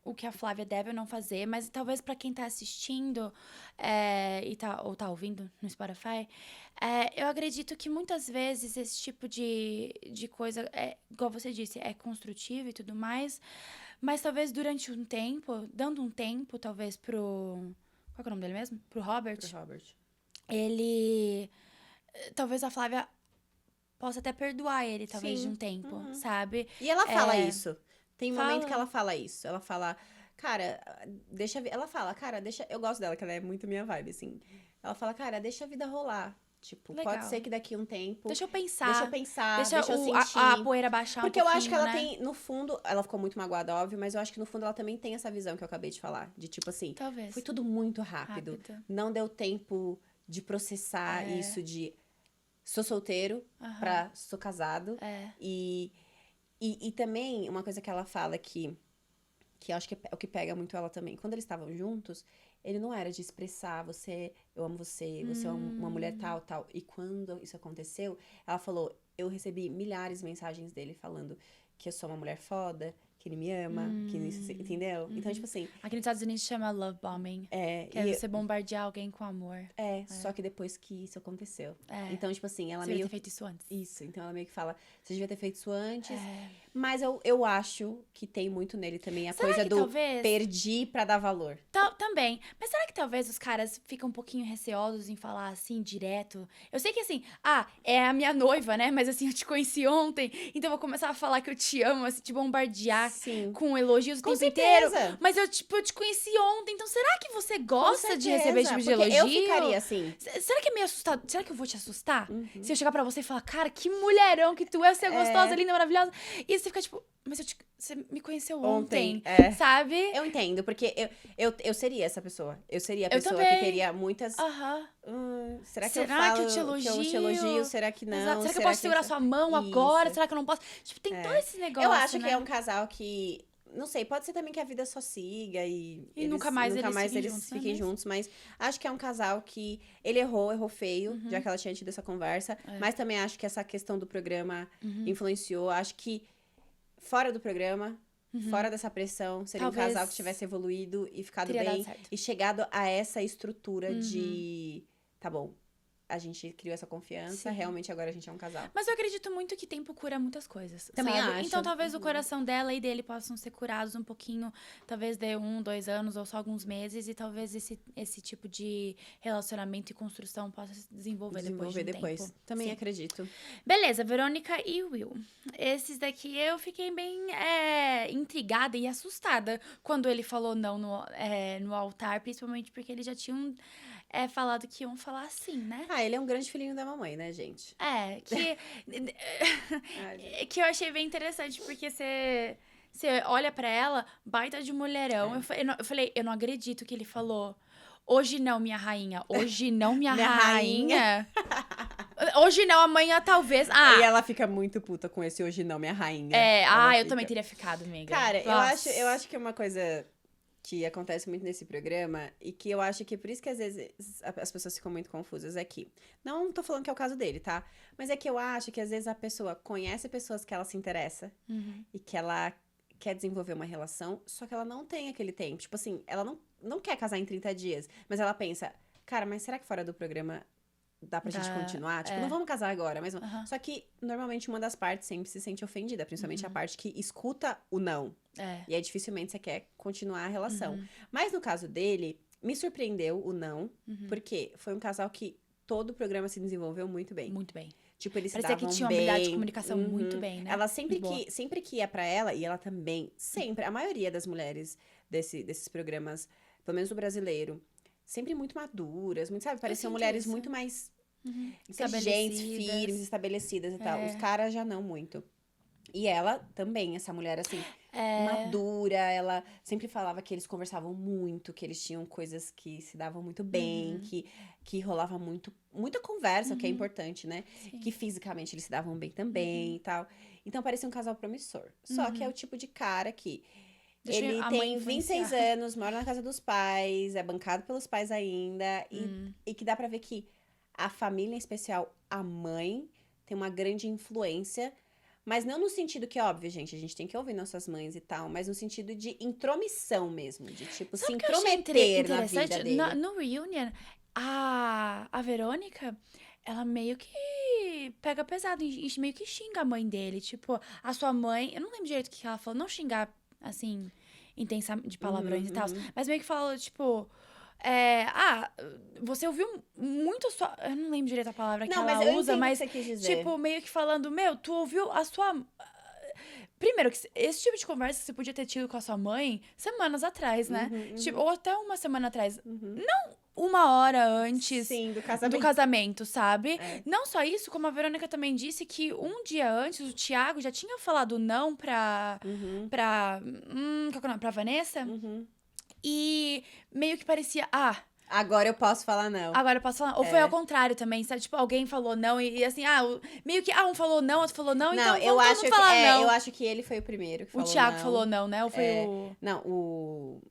B: o que a Flávia deve ou não fazer, mas talvez pra quem tá assistindo ou tá ouvindo no Spotify, eu acredito que muitas vezes esse tipo de coisa, igual você disse, é construtivo e tudo mais, mas talvez durante um tempo, dando um tempo, talvez pro... Qual que é o nome dele mesmo? Pro Robert. Ele... Talvez a Flávia possa até perdoar ele, talvez, de um tempo, sabe?
A: E ela fala isso. Tem um momento que ela fala isso. Ela fala, cara, deixa... Ela fala, cara, deixa... Eu gosto dela, que ela é muito minha vibe, assim. Ela fala, cara, deixa a vida rolar. Tipo, pode ser que daqui a um tempo...
B: Deixa eu pensar.
A: Deixa eu sentir.
B: A poeira baixar
A: porque
B: um pouquinho,
A: eu acho que ela
B: né?
A: tem, no fundo... Ela ficou muito magoada, óbvio, mas eu acho que no fundo ela também tem essa visão que eu acabei de falar. De tipo assim,
B: Talvez.
A: foi tudo muito rápido. Não deu tempo de processar isso de... Sou solteiro pra sou casado. E também, uma coisa que ela fala que eu acho que é o que pega muito ela também. Quando eles estavam juntos, ele não era de expressar, eu amo você, você é uma mulher tal, tal. E quando isso aconteceu, ela falou, eu recebi milhares de mensagens dele falando que eu sou uma mulher foda, que ele me ama, que isso, entendeu? Então, tipo assim...
B: Aqui nos Estados Unidos chama love bombing. Que é você bombardear alguém com amor.
A: Só que depois que isso aconteceu. Então, tipo assim, ela
B: você
A: meio...
B: devia ter feito isso antes.
A: Isso, então ela meio que fala, você devia ter feito isso antes. Mas eu acho que tem muito nele também a coisa do
B: talvez...
A: perdi pra dar valor.
B: Também. Mas será que talvez os caras ficam um pouquinho receosos em falar assim, direto? Eu sei que assim, é a minha noiva, né? Mas assim, eu te conheci ontem, então eu vou começar a falar que eu te amo, assim, te bombardear com elogios o tempo inteiro. Mas eu te conheci ontem, então será que você gosta de receber esse tipo de elogio?
A: Eu ficaria assim.
B: Será que é meio assustado? Será que eu vou te assustar? Se eu chegar pra você e falar, cara, que mulherão que tu é, você é gostosa, linda, maravilhosa. E você fica tipo, mas você me conheceu ontem, sabe?
A: Eu entendo, porque eu seria essa pessoa. Eu seria a pessoa que teria muitas... será que eu te elogio? Será que não?
B: Exato. Será que eu posso segurar sua mão agora? Será que eu não posso? Tipo, tem todo esse negócio,
A: eu acho que é um casal que... Não sei, pode ser também que a vida só siga e
B: nunca mais
A: eles fiquem juntos, mas acho que é um casal que ele errou feio, já que ela tinha tido essa conversa, mas também acho que essa questão do programa influenciou, acho que fora do programa, fora dessa pressão, seria
B: Talvez
A: um casal que tivesse evoluído e ficado bem e chegado a essa estrutura de, tá bom, a gente criou essa confiança, realmente agora a gente é um casal.
B: Mas eu acredito muito que tempo cura muitas coisas,
A: também
B: sabe?
A: acho.
B: Então talvez o coração dela e dele possam ser curados um pouquinho, talvez de 1, 2 anos ou só alguns meses, e talvez esse tipo de relacionamento e construção possa se desenvolver depois de um tempo.
A: Também acredito.
B: Beleza, Verônica e Will. Esses daqui eu fiquei bem intrigada e assustada quando ele falou não no altar, principalmente porque eles já tinham... falado que iam falar assim, né?
A: Ele é um grande filhinho da mamãe, né, gente?
B: Que eu achei bem interessante, porque você olha pra ela, baita de mulherão. Eu falei, eu não acredito que ele falou, hoje não, minha rainha, hoje não, minha rainha. Hoje não, amanhã talvez.
A: E ela fica muito puta com esse hoje não, minha rainha.
B: Eu também teria ficado, amiga.
A: Cara, eu acho que é uma coisa... que acontece muito nesse programa, e que eu acho que por isso que às vezes as pessoas ficam muito confusas, é que, não tô falando que é o caso dele, tá? Mas é que eu acho que às vezes a pessoa conhece pessoas que ela se interessa, e que ela quer desenvolver uma relação, só que ela não tem aquele tempo. Tipo assim, ela não quer casar em 30 dias, mas ela pensa, cara, mas será que fora do programa dá pra gente continuar? Tipo, não vamos casar agora, mas... Só que, normalmente, uma das partes sempre se sente ofendida, principalmente a parte que escuta o não. E aí, dificilmente, você quer continuar a relação. Mas, no caso dele, me surpreendeu o não, porque foi um casal que todo o programa se desenvolveu muito bem.
B: Muito bem.
A: Tipo, eles se
B: Parecia
A: davam
B: que tinha uma
A: bem.
B: habilidade de comunicação muito bem, né?
A: Ela sempre que ia pra ela, e ela também, sempre, a maioria das mulheres desses programas, pelo menos do brasileiro, sempre muito maduras, muito, sabe? Pareciam mulheres
B: isso.
A: muito mais inteligentes, firmes, estabelecidas e tal. Os caras já não muito. E ela também, essa mulher, assim, madura, ela sempre falava que eles conversavam muito, que eles tinham coisas que se davam muito bem, que rolava muita conversa, o que é importante, né?
B: Sim.
A: Que fisicamente eles se davam bem também e tal. Então parecia um casal promissor. Só que é o tipo de cara que ele tem 26 anos, mora na casa dos pais, é bancado pelos pais ainda, e que dá pra ver que a família, em especial a mãe, tem uma grande influência. Mas não no sentido que, óbvio, gente, a gente tem que ouvir nossas mães e tal, mas no sentido de intromissão mesmo, de, tipo, se intrometer na vida dele.
B: No Reunion, a Verônica, ela meio que pega pesado e meio que xinga a mãe dele. Tipo, a sua mãe, eu não lembro direito o que ela falou, não xingar, assim, intensa de palavrões e tal, mas meio que falou, tipo... você ouviu muito a sua... Eu não lembro direito a palavra que ela usa, mas...
A: O que você quis dizer.
B: Tipo, meio que falando, tu ouviu a sua... Primeiro, que esse tipo de conversa você podia ter tido com a sua mãe semanas atrás, né? Tipo, ou até uma semana atrás. Não uma hora antes do casamento, sabe? Não só isso, como a Verônica também disse que um dia antes o Thiago já tinha falado não pra Vanessa. E meio que parecia,
A: agora eu posso falar não.
B: Agora eu posso falar. Ou foi ao contrário também, sabe? Tipo, alguém falou não e assim, meio que um falou não, outro falou não, então
A: eu
B: vamos
A: acho
B: todo mundo falar não.
A: Eu acho que ele foi o primeiro que falou não.
B: O Thiago falou não, né? Ou foi o...
A: Não, o...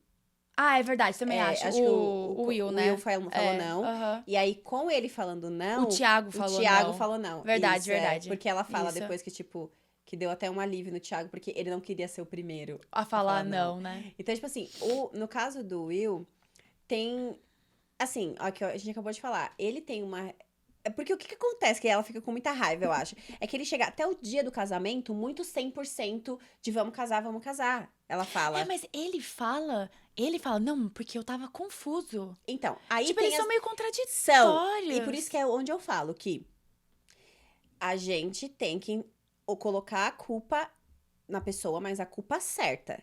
B: é verdade, também acho.
A: Acho que
B: o Will, né?
A: O Will falou não. E aí, com ele falando não...
B: O Thiago falou não.
A: Verdade,
B: verdade.
A: Porque ela fala depois que, tipo... Que deu até um alívio no Thiago, porque ele não queria ser o primeiro
B: a falar não, né?
A: Então, tipo assim, no caso do Will, tem... Assim, ó, que a gente acabou de falar. Ele tem uma... Porque o que acontece? Que ela fica com muita raiva, eu acho. É que ele chega até o dia do casamento muito 100% de vamos casar. Ela fala...
B: mas ele fala, não, porque eu tava confuso.
A: Então, aí
B: tipo,
A: tem
B: eles são meio contraditórios.
A: E por isso que é onde eu falo que a gente tem que colocar a culpa na pessoa, mas a culpa certa.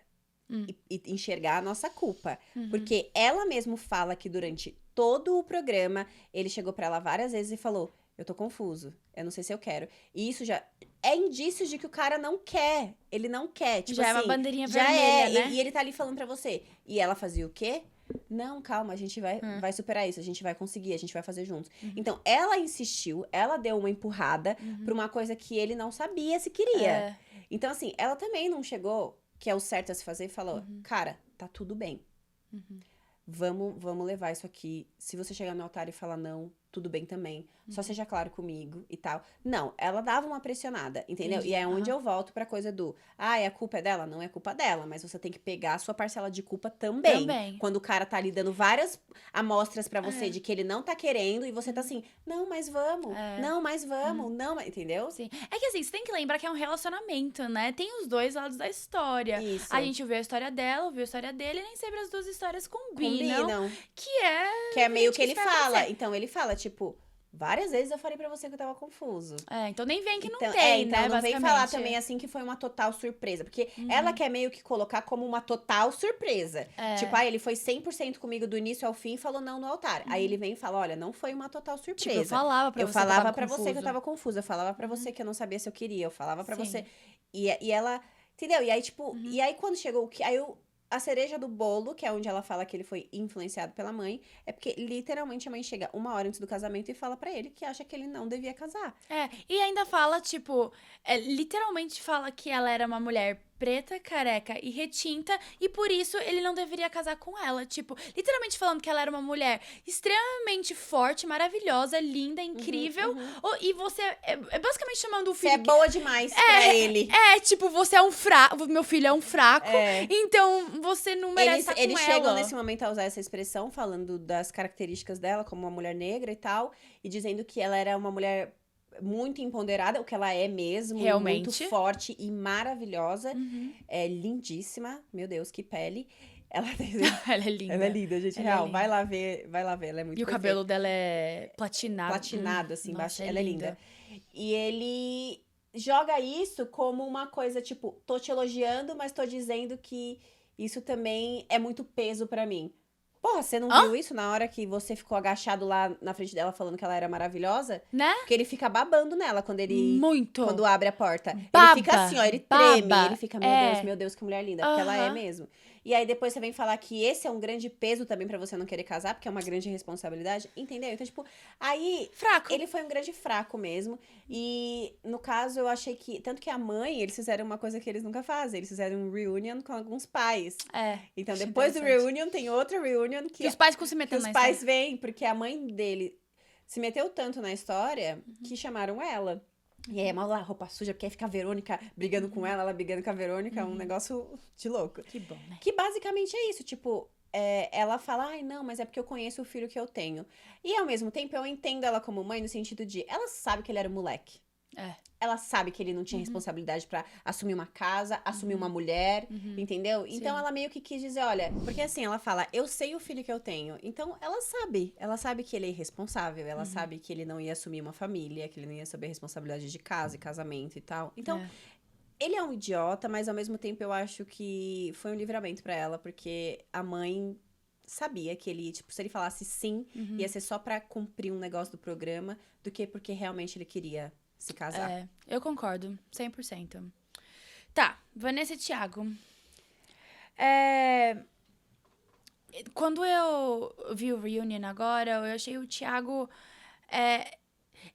A: E enxergar a nossa culpa. Porque ela mesmo fala que durante todo o programa, ele chegou pra ela várias vezes e falou, eu tô confuso, eu não sei se eu quero. E isso já é indício de que o cara não quer. Ele não quer. Tipo
B: já
A: assim,
B: é uma bandeirinha vermelha, né?
A: E ele tá ali falando pra você. E ela fazia o quê? Não, calma, a gente vai superar isso, a gente vai conseguir, a gente vai fazer juntos. Então, ela insistiu, ela deu uma empurrada pra uma coisa que ele não sabia se queria. Então, assim, ela também não chegou, que é o certo a se fazer, e falou, cara, tá tudo bem. Vamos levar isso aqui. Se você chegar no altar e falar não, tudo bem também. Só seja claro comigo e tal. Não, ela dava uma pressionada, entendeu?
B: Entendi.
A: E é onde eu volto pra coisa do... a culpa é dela? Não é culpa dela, mas você tem que pegar a sua parcela de culpa também. Quando o cara tá ali dando várias amostras pra você de que ele não tá querendo e você tá assim, não, mas vamos. Não, mas vamos. Não, mas... Entendeu?
B: Sim. É que assim, você tem que lembrar que é um relacionamento, né? Tem os dois lados da história.
A: Isso.
B: A gente ouviu a história dela, ouviu a história dele, e nem sempre as duas histórias combinam. Que
A: é meio que ele fala. Então, ele fala, tipo... Várias vezes eu falei pra você que eu tava confuso.
B: Então nem vem que não tem, né?
A: Não vem falar também assim que foi uma total surpresa. Porque ela quer meio que colocar como uma total surpresa. Tipo, ele foi 100% comigo do início ao fim e falou não no altar. Aí ele vem e fala, olha, não foi uma total surpresa.
B: Tipo, eu falava pra você
A: que eu tava confusa. Eu falava pra você que eu não sabia se eu queria. Eu falava pra você. E ela... Entendeu? E aí, tipo... E aí, quando chegou... A cereja do bolo, que é onde ela fala que ele foi influenciado pela mãe, é porque literalmente a mãe chega uma hora antes do casamento e fala pra ele que acha que ele não devia casar.
B: E ainda fala, tipo, literalmente fala que ela era uma mulher preta, careca e retinta, e por isso ele não deveria casar com ela. Tipo, literalmente falando que ela era uma mulher extremamente forte, maravilhosa, linda, incrível. E você é basicamente chamando o filho...
A: Você é boa demais pra ele.
B: Tipo, você é um fraco, meu filho é um fraco, então você não merece estar com ela.
A: Eles chegam nesse momento a usar essa expressão, falando das características dela como uma mulher negra e tal, e dizendo que ela era uma mulher... muito empoderada, o que ela é mesmo.
B: Realmente.
A: Muito forte e maravilhosa. É lindíssima. Meu Deus, que pele. Ela tem...
B: Ela é linda.
A: Ela é linda, gente.
B: Ela
A: Real,
B: é linda.
A: vai lá ver, ela é muito
B: E o
A: perfeita.
B: cabelo dela é platinado.
A: Platinado, assim,
B: Nossa,
A: embaixo. Ela é linda. E ele joga isso como uma coisa, tipo, tô te elogiando, mas tô dizendo que isso também é muito peso pra mim. Porra, você não viu isso na hora que você ficou agachado lá na frente dela falando que ela era maravilhosa?
B: Né?
A: Porque ele fica babando nela quando ele...
B: Muito.
A: Quando abre a porta.
B: Baba,
A: ele fica assim, ó, ele treme. Ele fica, meu Deus, que mulher linda. Porque ela é mesmo. E aí depois você vem falar que esse é um grande peso também pra você não querer casar, porque é uma grande responsabilidade. Entendeu? Então, tipo, aí...
B: Fraco.
A: Ele foi um grande fraco mesmo. E, no caso, eu achei que... Tanto que a mãe, eles fizeram uma coisa que eles nunca fazem. Eles fizeram um reunion com alguns pais. Então, depois do reunion, tem outra reunion que
B: os pais ficam se metendo
A: os pais vêm, porque a mãe dele se meteu tanto na história que chamaram ela. E aí, mal lá, roupa suja, porque aí fica a Verônica brigando com ela brigando com a Verônica, um negócio de louco.
B: Que bom, né?
A: Que basicamente é isso, tipo, ela fala, ai, não, mas é porque eu conheço o filho que eu tenho. E ao mesmo tempo, eu entendo ela como mãe no sentido de, ela sabe que ele era um moleque. Ela sabe que ele não tinha responsabilidade pra assumir uma casa, assumir uma mulher, entendeu? Então, ela meio que quis dizer, olha... Porque assim, ela fala, eu sei o filho que eu tenho. Então, ela sabe que ele é irresponsável, ela sabe que ele não ia assumir uma família, que ele não ia saber a responsabilidade de casa e casamento e tal. Então, ele é um idiota, mas ao mesmo tempo eu acho que foi um livramento pra ela, porque a mãe... sabia que ele, tipo, se ele falasse sim, ia ser só pra cumprir um negócio do programa, do que porque realmente ele queria se casar.
B: Eu concordo, 100%. Tá, Vanessa e Thiago. Quando eu vi o reunion agora, eu achei o Thiago...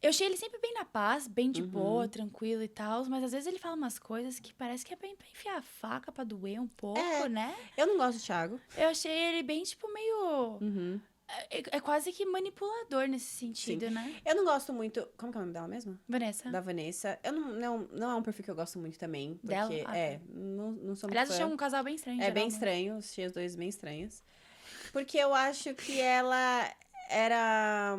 B: eu achei ele sempre bem na paz, bem de boa, tranquilo e tal, mas às vezes ele fala umas coisas que parece que é bem pra enfiar a faca, pra doer um pouco, né?
A: Eu não gosto do Thiago.
B: Eu achei ele bem, tipo, meio... É quase que manipulador nesse sentido, né?
A: Eu não gosto muito... Como que é o nome dela mesmo?
B: Vanessa.
A: Da Vanessa. Eu não é um perfil que eu gosto muito também. Porque,
B: dela?
A: não sou muito
B: Aliás,
A: fã.
B: achei um casal bem estranho.
A: É bem estranho, achei os dois bem estranhos. Porque eu acho que ela era,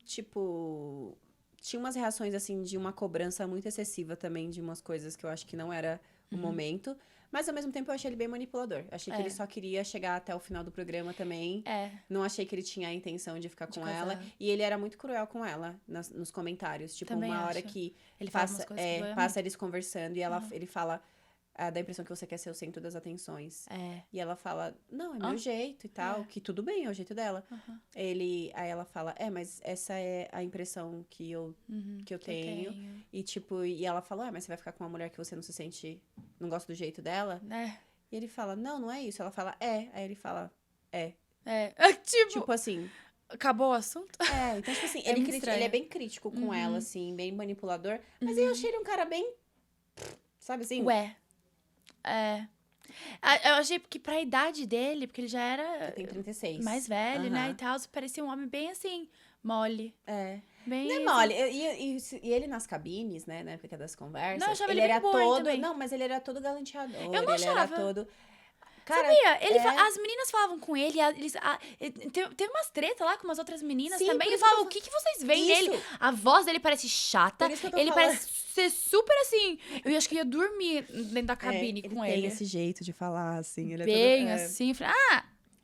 A: tipo... Tinha umas reações, assim, de uma cobrança muito excessiva também, de umas coisas que eu acho que não era o momento. Mas, ao mesmo tempo, eu achei ele bem manipulador. Achei que ele só queria chegar até o final do programa também. Não achei que ele tinha a intenção de ficar com ela. E ele era muito cruel com ela nos comentários. Tipo,
B: também
A: uma hora
B: acho.
A: que
B: ele passa
A: eles conversando e ele fala... dá a impressão que você quer ser o centro das atenções. E ela fala, não, é meu jeito e tal, que tudo bem, é o jeito dela. Aí ela fala, mas essa é a impressão que eu tenho. E tipo, e ela fala, mas você vai ficar com uma mulher que você não se sente, não gosta do jeito dela? E ele fala, não é isso. Ela fala, Aí ele fala, tipo assim...
B: Acabou o assunto?
A: Então tipo assim, ele é bem crítico com ela, assim, bem manipulador. Mas eu achei ele um cara bem... Sabe assim?
B: Eu achei que pra idade dele, porque ele já era...
A: Tem 36.
B: Mais velho, né, e tal. Parecia um homem bem assim, mole. Bem,
A: não é mole. E ele nas cabines, né, na época das conversas...
B: Não, eu achava
A: ele
B: ele
A: era
B: bem boring
A: todo...
B: também.
A: Não, mas ele era todo galanteador.
B: Eu não achava.
A: Ele era todo... Cara,
B: sabia? As meninas falavam com ele, teve umas tretas lá com umas outras meninas também. Ele falava, o que vocês veem nele? A voz dele parece chata, ele parece ser super assim... Eu acho que ia dormir dentro da cabine com ele.
A: Ele tem esse jeito de falar, assim. Ele
B: bem
A: é todo,
B: assim, eu falei,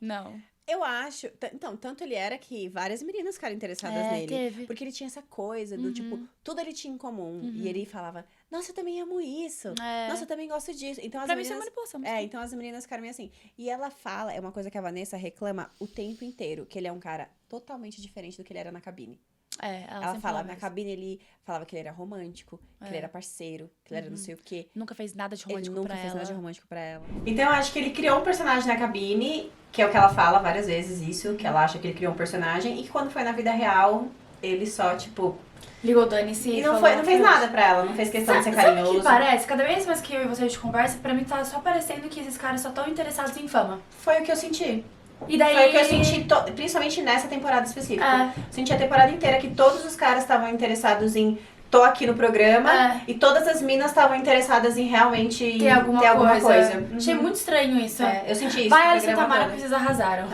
B: não.
A: Eu acho... Então, tanto ele era que várias meninas ficaram interessadas nele.
B: Teve.
A: Porque ele tinha essa coisa do, tipo, tudo ele tinha em comum. E ele falava, nossa, eu também amo isso. Nossa, eu também gosto disso. Então,
B: Pra mim, isso é manipulação.
A: Então as meninas ficaram meio assim. E ela fala, é uma coisa que a Vanessa reclama o tempo inteiro, que ele é um cara totalmente diferente do que ele era na cabine. Ela fala, na cabine ele falava que ele era romântico, que ele era parceiro, que ele era não sei o quê.
B: Nunca fez nada de romântico
A: pra ela. Então eu acho que ele criou um personagem na cabine, que é o que ela fala várias vezes isso, que ela acha que ele criou um personagem, e que quando foi na vida real, ele só, tipo...
B: Ligou Dani-se
A: e não fez nada pra ela, não fez questão de ser carinhoso.
B: Sabe o que parece? Cada vez mais que eu e você a gente conversa, pra mim tá só parecendo que esses caras só estão interessados em fama.
A: Foi o que eu senti.
B: E daí...
A: Foi o que eu senti, principalmente nessa temporada específica. Senti a temporada inteira que todos os caras estavam interessados em tô aqui no programa e todas as minas estavam interessadas em realmente ter alguma coisa.
B: Achei muito estranho isso.
A: Eu senti isso.
B: Vai, Alisson e Tamara, porque vocês arrasaram.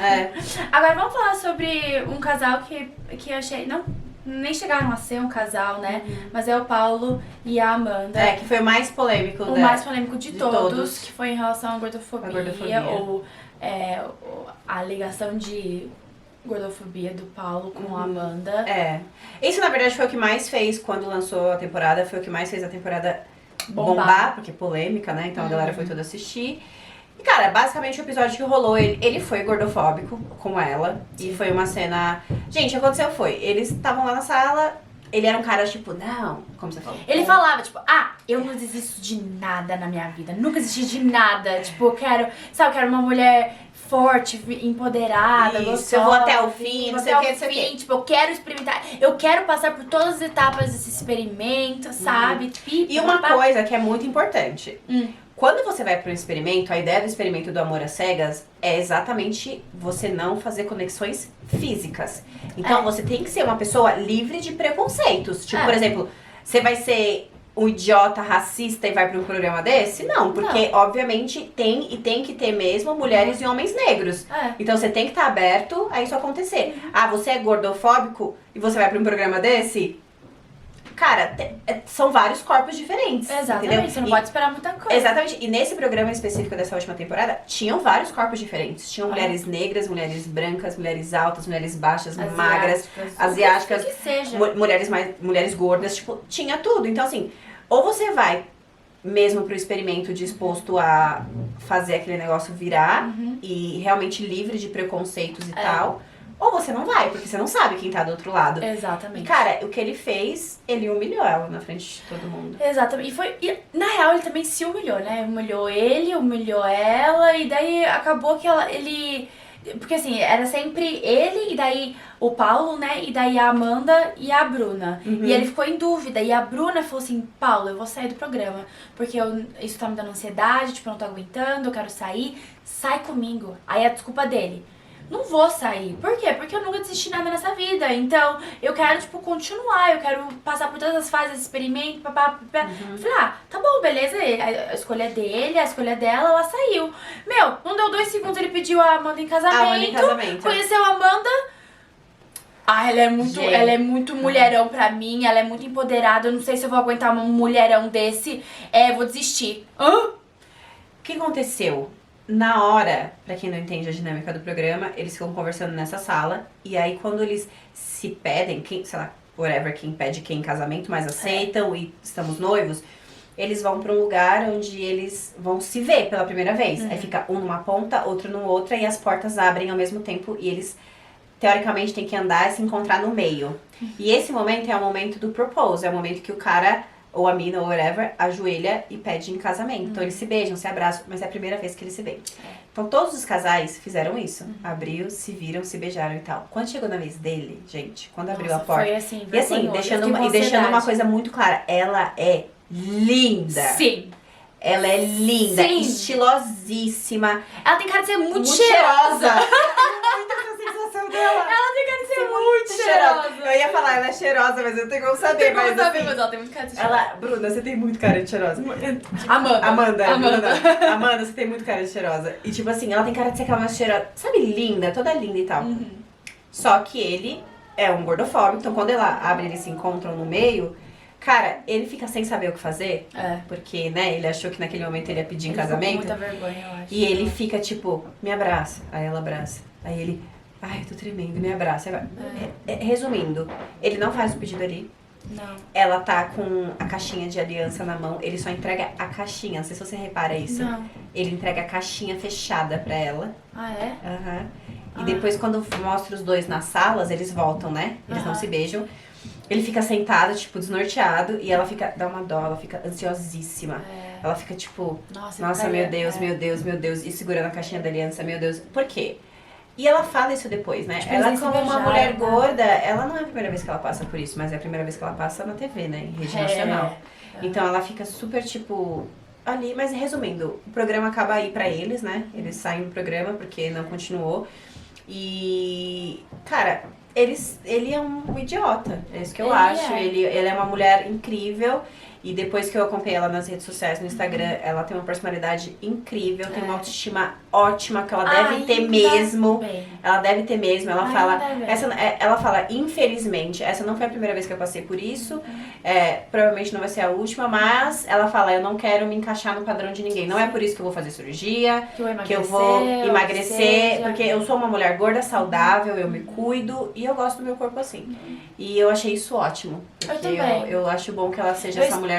B: Agora vamos falar sobre um casal que eu achei... Nem chegaram a ser um casal, né? Mas é o Paulo e a Amanda.
A: Que foi o mais polêmico.
B: O mais polêmico de todos, que foi em relação à gordofobia. Ou a alegação de gordofobia do Paulo com a Amanda.
A: Isso, na verdade, foi o que mais fez quando lançou a temporada. Foi o que mais fez a temporada bombar porque polêmica, né? Então a galera foi toda assistir. E, cara, basicamente o episódio que rolou, ele foi gordofóbico com ela. E foi uma cena... Gente, o que aconteceu foi, eles estavam lá na sala... Ele era um cara, tipo, não... Como você falou?
B: Ele falava, tipo, eu não desisto de nada na minha vida. Nunca desisti de nada. Tipo, eu quero uma mulher forte, empoderada, gostosa.
A: Eu vou até o fim, não sei o que.
B: Tipo, eu quero experimentar. Eu quero passar por todas as etapas desse experimento, sabe?
A: E uma coisa que é muito importante. Quando você vai para um experimento, a ideia do experimento do amor às cegas é exatamente você não fazer conexões físicas. Então, você tem que ser uma pessoa livre de preconceitos. Tipo, por exemplo, você vai ser um idiota racista e vai para um programa desse? Não, porque obviamente tem que ter mesmo mulheres e homens negros. Então, você tem que estar aberto a isso acontecer. Você é gordofóbico e você vai para um programa desse? Cara, são vários corpos diferentes.
B: Exatamente,
A: entendeu?
B: Você não pode esperar muita coisa.
A: Exatamente. E nesse programa específico dessa última temporada, tinham vários corpos diferentes. Tinham mulheres negras, mulheres brancas, mulheres altas, mulheres baixas, magras, asiáticas,
B: que seja.
A: mulheres gordas, tipo, tinha tudo. Então, assim, ou você vai mesmo pro experimento disposto a fazer aquele negócio virar e realmente livre de preconceitos e tal. Ou você não vai, porque você não sabe quem tá do outro lado.
B: Exatamente.
A: E, cara, o que ele fez, ele humilhou ela na frente de todo mundo.
B: Exatamente. E na real, ele também se humilhou, né? Humilhou ele, humilhou ela, e daí acabou que ele... Porque, assim, era sempre ele, e daí o Paulo, né? E daí a Amanda e a Bruna. E ele ficou em dúvida. E a Bruna falou assim, Paulo, eu vou sair do programa. Porque isso tá me dando ansiedade, tipo, eu não tô aguentando, eu quero sair. Sai comigo. Aí a desculpa dele. Não vou sair. Por quê? Porque eu nunca desisti nada nessa vida. Então, eu quero, tipo, continuar. Eu quero passar por todas as fases desse experimento. Papá. Eu falei, tá bom, beleza. A escolha é dele, a escolha é dela, ela saiu. Não deu 2 segundos, ele pediu a Amanda em casamento. Conheceu a Amanda. Ela é muito mulherão pra mim. Ela é muito empoderada. Eu não sei se eu vou aguentar um mulherão desse. Vou desistir.
A: O que aconteceu? Na hora, pra quem não entende a dinâmica do programa, eles ficam conversando nessa sala. E aí, quando eles se pedem, quem pede quem em casamento, mas aceitam e estamos noivos, eles vão pra um lugar onde eles vão se ver pela primeira vez. Aí fica um numa ponta, outro numa outra, e as portas abrem ao mesmo tempo. E eles, teoricamente, têm que andar e se encontrar no meio. E esse momento é o momento do propose, é o momento que o cara... ou a mina, ou whatever, ajoelha e pede em casamento. Então eles se beijam, se abraçam, mas é a primeira vez que eles se veem. Então todos os casais fizeram isso. Abriu, se viram, se beijaram e tal. Quando chegou na vez dele, gente, quando abriu a porta...
B: Foi assim,
A: e assim, deixando uma coisa muito clara, ela é linda.
B: Sim.
A: Ela é linda, estilosíssima.
B: Ela tem cara de ser muito cheirosa.
A: Muito essa sensação dela.
B: Ela tem cara de ser muito cheirosa.
A: Eu ia falar, ela é cheirosa, mas eu não tenho como saber.
B: Mas ela tem muito cara de cheirosa.
A: Bruna, você tem muito cara de cheirosa.
B: Amanda,
A: Amanda, você tem muito cara de cheirosa. E tipo assim, ela tem cara de ser aquela mais cheirosa. Sabe, linda, toda linda e tal. Só que ele é um gordofóbico, então quando ela abre, eles se encontram no meio... Cara, ele fica sem saber o que fazer. Porque, né, ele achou que naquele momento ele ia pedir em casamento.
B: Ficou com muita vergonha, eu acho.
A: E ele fica tipo, me abraça. Aí ela abraça. Aí ele, eu tô tremendo, me abraça. Resumindo, ele não faz o pedido ali.
B: Não.
A: Ela tá com a caixinha de aliança na mão. Ele só entrega a caixinha. Não sei se você repara isso.
B: Não.
A: Ele entrega a caixinha fechada pra ela.
B: É?
A: E depois, quando mostra os dois nas salas, eles voltam, né? Eles não se beijam. Ele fica sentado, tipo, desnorteado. E ela dá uma dó, ela fica ansiosíssima. Ela fica tipo, nossa, meu Deus, meu Deus, meu Deus. E segurando a caixinha da aliança, meu Deus. Por quê? E ela fala isso depois, né?
B: Tipo,
A: ela, como uma mulher gorda, ela não é a primeira vez que ela passa por isso, mas é a primeira vez que ela passa na TV, né? Em rede nacional. Então ela fica super, tipo, ali. Mas resumindo, o programa acaba aí pra eles, né? Eles saem do programa porque não continuou. E, cara, ele é um idiota. É isso que eu acho. Ele é uma mulher incrível. E depois que eu acompanhei ela nas redes sociais, no Instagram, ela tem uma personalidade incrível, tem uma autoestima ótima, que ela deve ter mesmo. Ela deve ter mesmo. Ela fala. Ela fala, infelizmente, essa não foi a primeira vez que eu passei por isso. Provavelmente não vai ser a última, mas ela fala, eu não quero me encaixar no padrão de ninguém. Não é por isso que eu vou fazer cirurgia, que eu vou emagrecer, porque eu sou uma mulher gorda, saudável, eu me cuido e eu gosto do meu corpo assim. E eu achei isso ótimo. Porque eu acho bom que ela seja essa mulher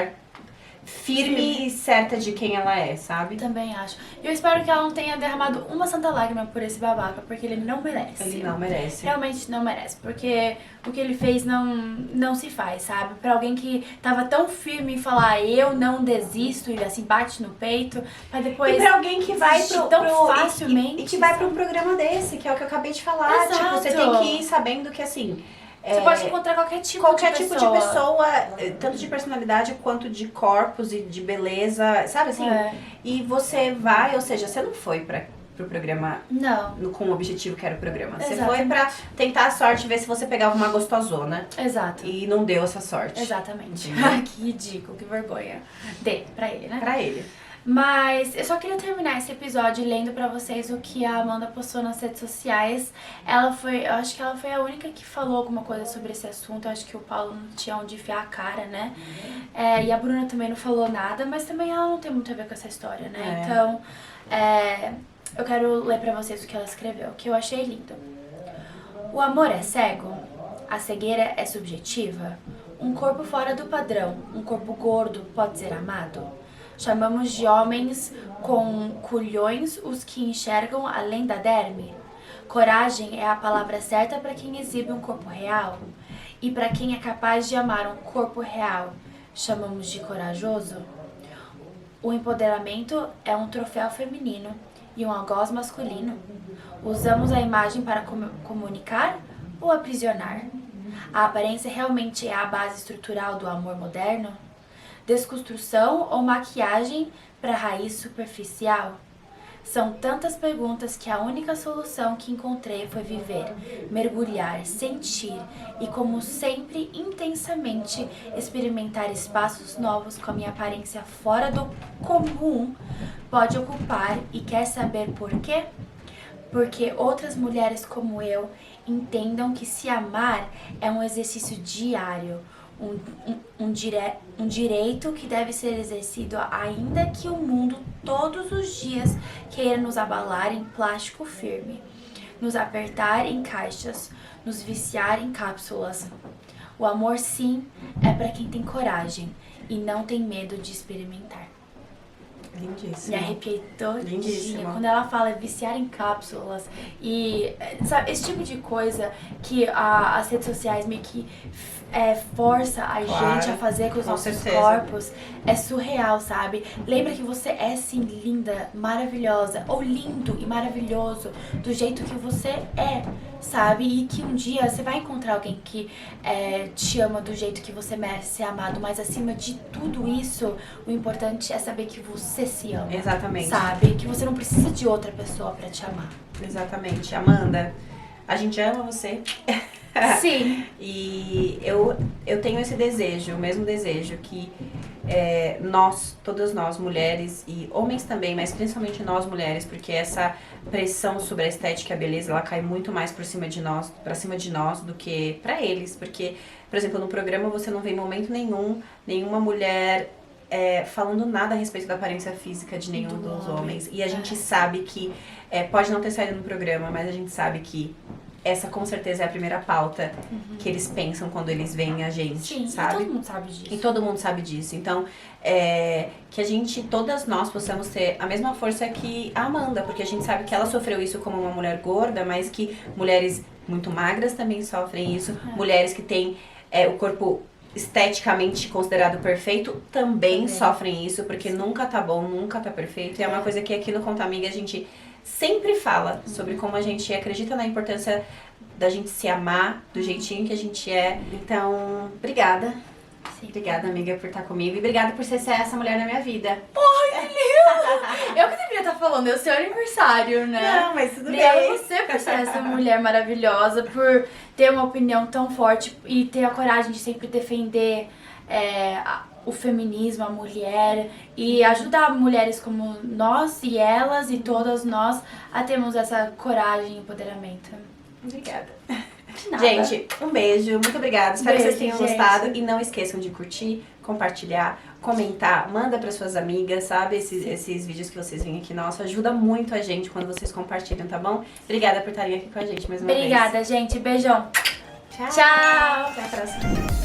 A: firme e certa de quem ela é, sabe?
B: Também acho. Eu espero que ela não tenha derramado uma santa lágrima por esse babaca, porque ele não merece.
A: Ele não merece.
B: Realmente não merece, porque o que ele fez não se faz, sabe? Pra alguém que tava tão firme em falar, eu não desisto, e assim, bate no peito, pra depois...
A: E pra alguém que vai
B: tão facilmente...
A: E que vai pra um programa desse, que é o que eu acabei de falar.
B: Exato.
A: Tipo, você tem que ir sabendo que, assim...
B: Você pode encontrar qualquer tipo de pessoa,
A: tanto de personalidade quanto de corpos e de beleza, sabe assim? E você vai, ou seja, você não foi pro programa com o objetivo que era o programa. Exatamente. Você foi pra tentar a sorte, ver se você pegava uma gostosona.
B: Exato.
A: E não deu essa sorte.
B: Exatamente. Que ridículo, que vergonha. Pra ele, né?
A: Pra ele.
B: Mas eu só queria terminar esse episódio lendo pra vocês o que a Amanda postou nas redes sociais. Eu acho que ela foi a única que falou alguma coisa sobre esse assunto. Eu acho que o Paulo não tinha onde enfiar a cara, né? E a Bruna também não falou nada, mas também ela não tem muito a ver com essa história, né? Então, eu quero ler pra vocês o que ela escreveu, que eu achei lindo. O amor é cego? A cegueira é subjetiva? Um corpo fora do padrão, um corpo gordo pode ser amado? Chamamos de homens com culhões os que enxergam além da derme? Coragem é a palavra certa para quem exibe um corpo real? E para quem é capaz de amar um corpo real, chamamos de corajoso? O empoderamento é um troféu feminino e um algoz masculino. Usamos a imagem para comunicar ou aprisionar? A aparência realmente é a base estrutural do amor moderno? Desconstrução ou maquiagem para raiz superficial? São tantas perguntas que a única solução que encontrei foi viver, mergulhar, sentir e, como sempre, intensamente experimentar espaços novos com a minha aparência fora do comum. Pode ocupar e quer saber por quê? Porque outras mulheres como eu entendam que se amar é um exercício diário, um direito que deve ser exercido ainda que o mundo todos os dias queira nos abalar em plástico firme, nos apertar em caixas, nos viciar em cápsulas. O amor, sim, é para quem tem coragem e não tem medo de experimentar.
A: Lindíssimo.
B: Me arrepiei todinha. Quando ela fala viciar em cápsulas e, sabe, esse tipo de coisa que as redes sociais meio que força a gente a fazer com os nossos corpos, é surreal, sabe? Lembra que você é, sim, linda, maravilhosa, ou lindo e maravilhoso do jeito que você é, sabe? E que um dia você vai encontrar alguém que te ama do jeito que você merece ser amado, mas acima de tudo isso, o importante é saber que você se ama.
A: Exatamente.
B: Sabe? Que você não precisa de outra pessoa pra te amar.
A: Exatamente. Amanda, a gente ama você.
B: Sim.
A: E eu tenho esse desejo, o mesmo desejo que todas nós mulheres e homens também, mas principalmente nós mulheres, porque essa pressão sobre a estética e a beleza, ela cai muito mais pra cima de nós do que pra eles, porque, por exemplo, no programa você não vê em momento nenhuma mulher falando nada a respeito da aparência física de nenhum dos homens, e a gente sabe que pode não ter saído no programa, mas a gente sabe que essa com certeza é a primeira pauta que eles pensam quando eles veem a gente.
B: Sim,
A: sabe?
B: E todo mundo sabe disso.
A: E todo mundo sabe disso. Então, que todas nós possamos ter a mesma força que a Amanda, porque a gente sabe que ela sofreu isso como uma mulher gorda, mas que mulheres muito magras também sofrem isso. Mulheres que têm o corpo esteticamente considerado perfeito também sofrem isso, porque nunca tá bom, nunca tá perfeito. E é uma coisa que aqui no Conta Amiga a gente sempre fala sobre como a gente acredita na importância da gente se amar do jeitinho que a gente é. Então, obrigada. Sim. Obrigada, amiga, por estar comigo. E obrigada por ser essa mulher na minha vida.
B: Ai, que lindo! Eu que deveria estar falando, é o seu aniversário, né?
A: Não, mas tudo
B: Obrigada
A: bem.
B: você por ser essa mulher maravilhosa, por ter uma opinião tão forte e ter a coragem de sempre defender o feminismo, a mulher, e ajudar mulheres como nós e elas e todas nós a termos essa coragem e empoderamento.
A: Obrigada. Gente, um beijo, muito obrigada. Espero que vocês tenham gostado. E não esqueçam de curtir, compartilhar, comentar, manda para suas amigas, sabe? Esses vídeos que vocês veem aqui, nossa, ajuda muito a gente quando vocês compartilham, tá bom? Obrigada por estarem aqui com a gente mais uma vez.
B: Obrigada, gente. Beijão.
A: Tchau.
B: Tchau.
A: Até a próxima.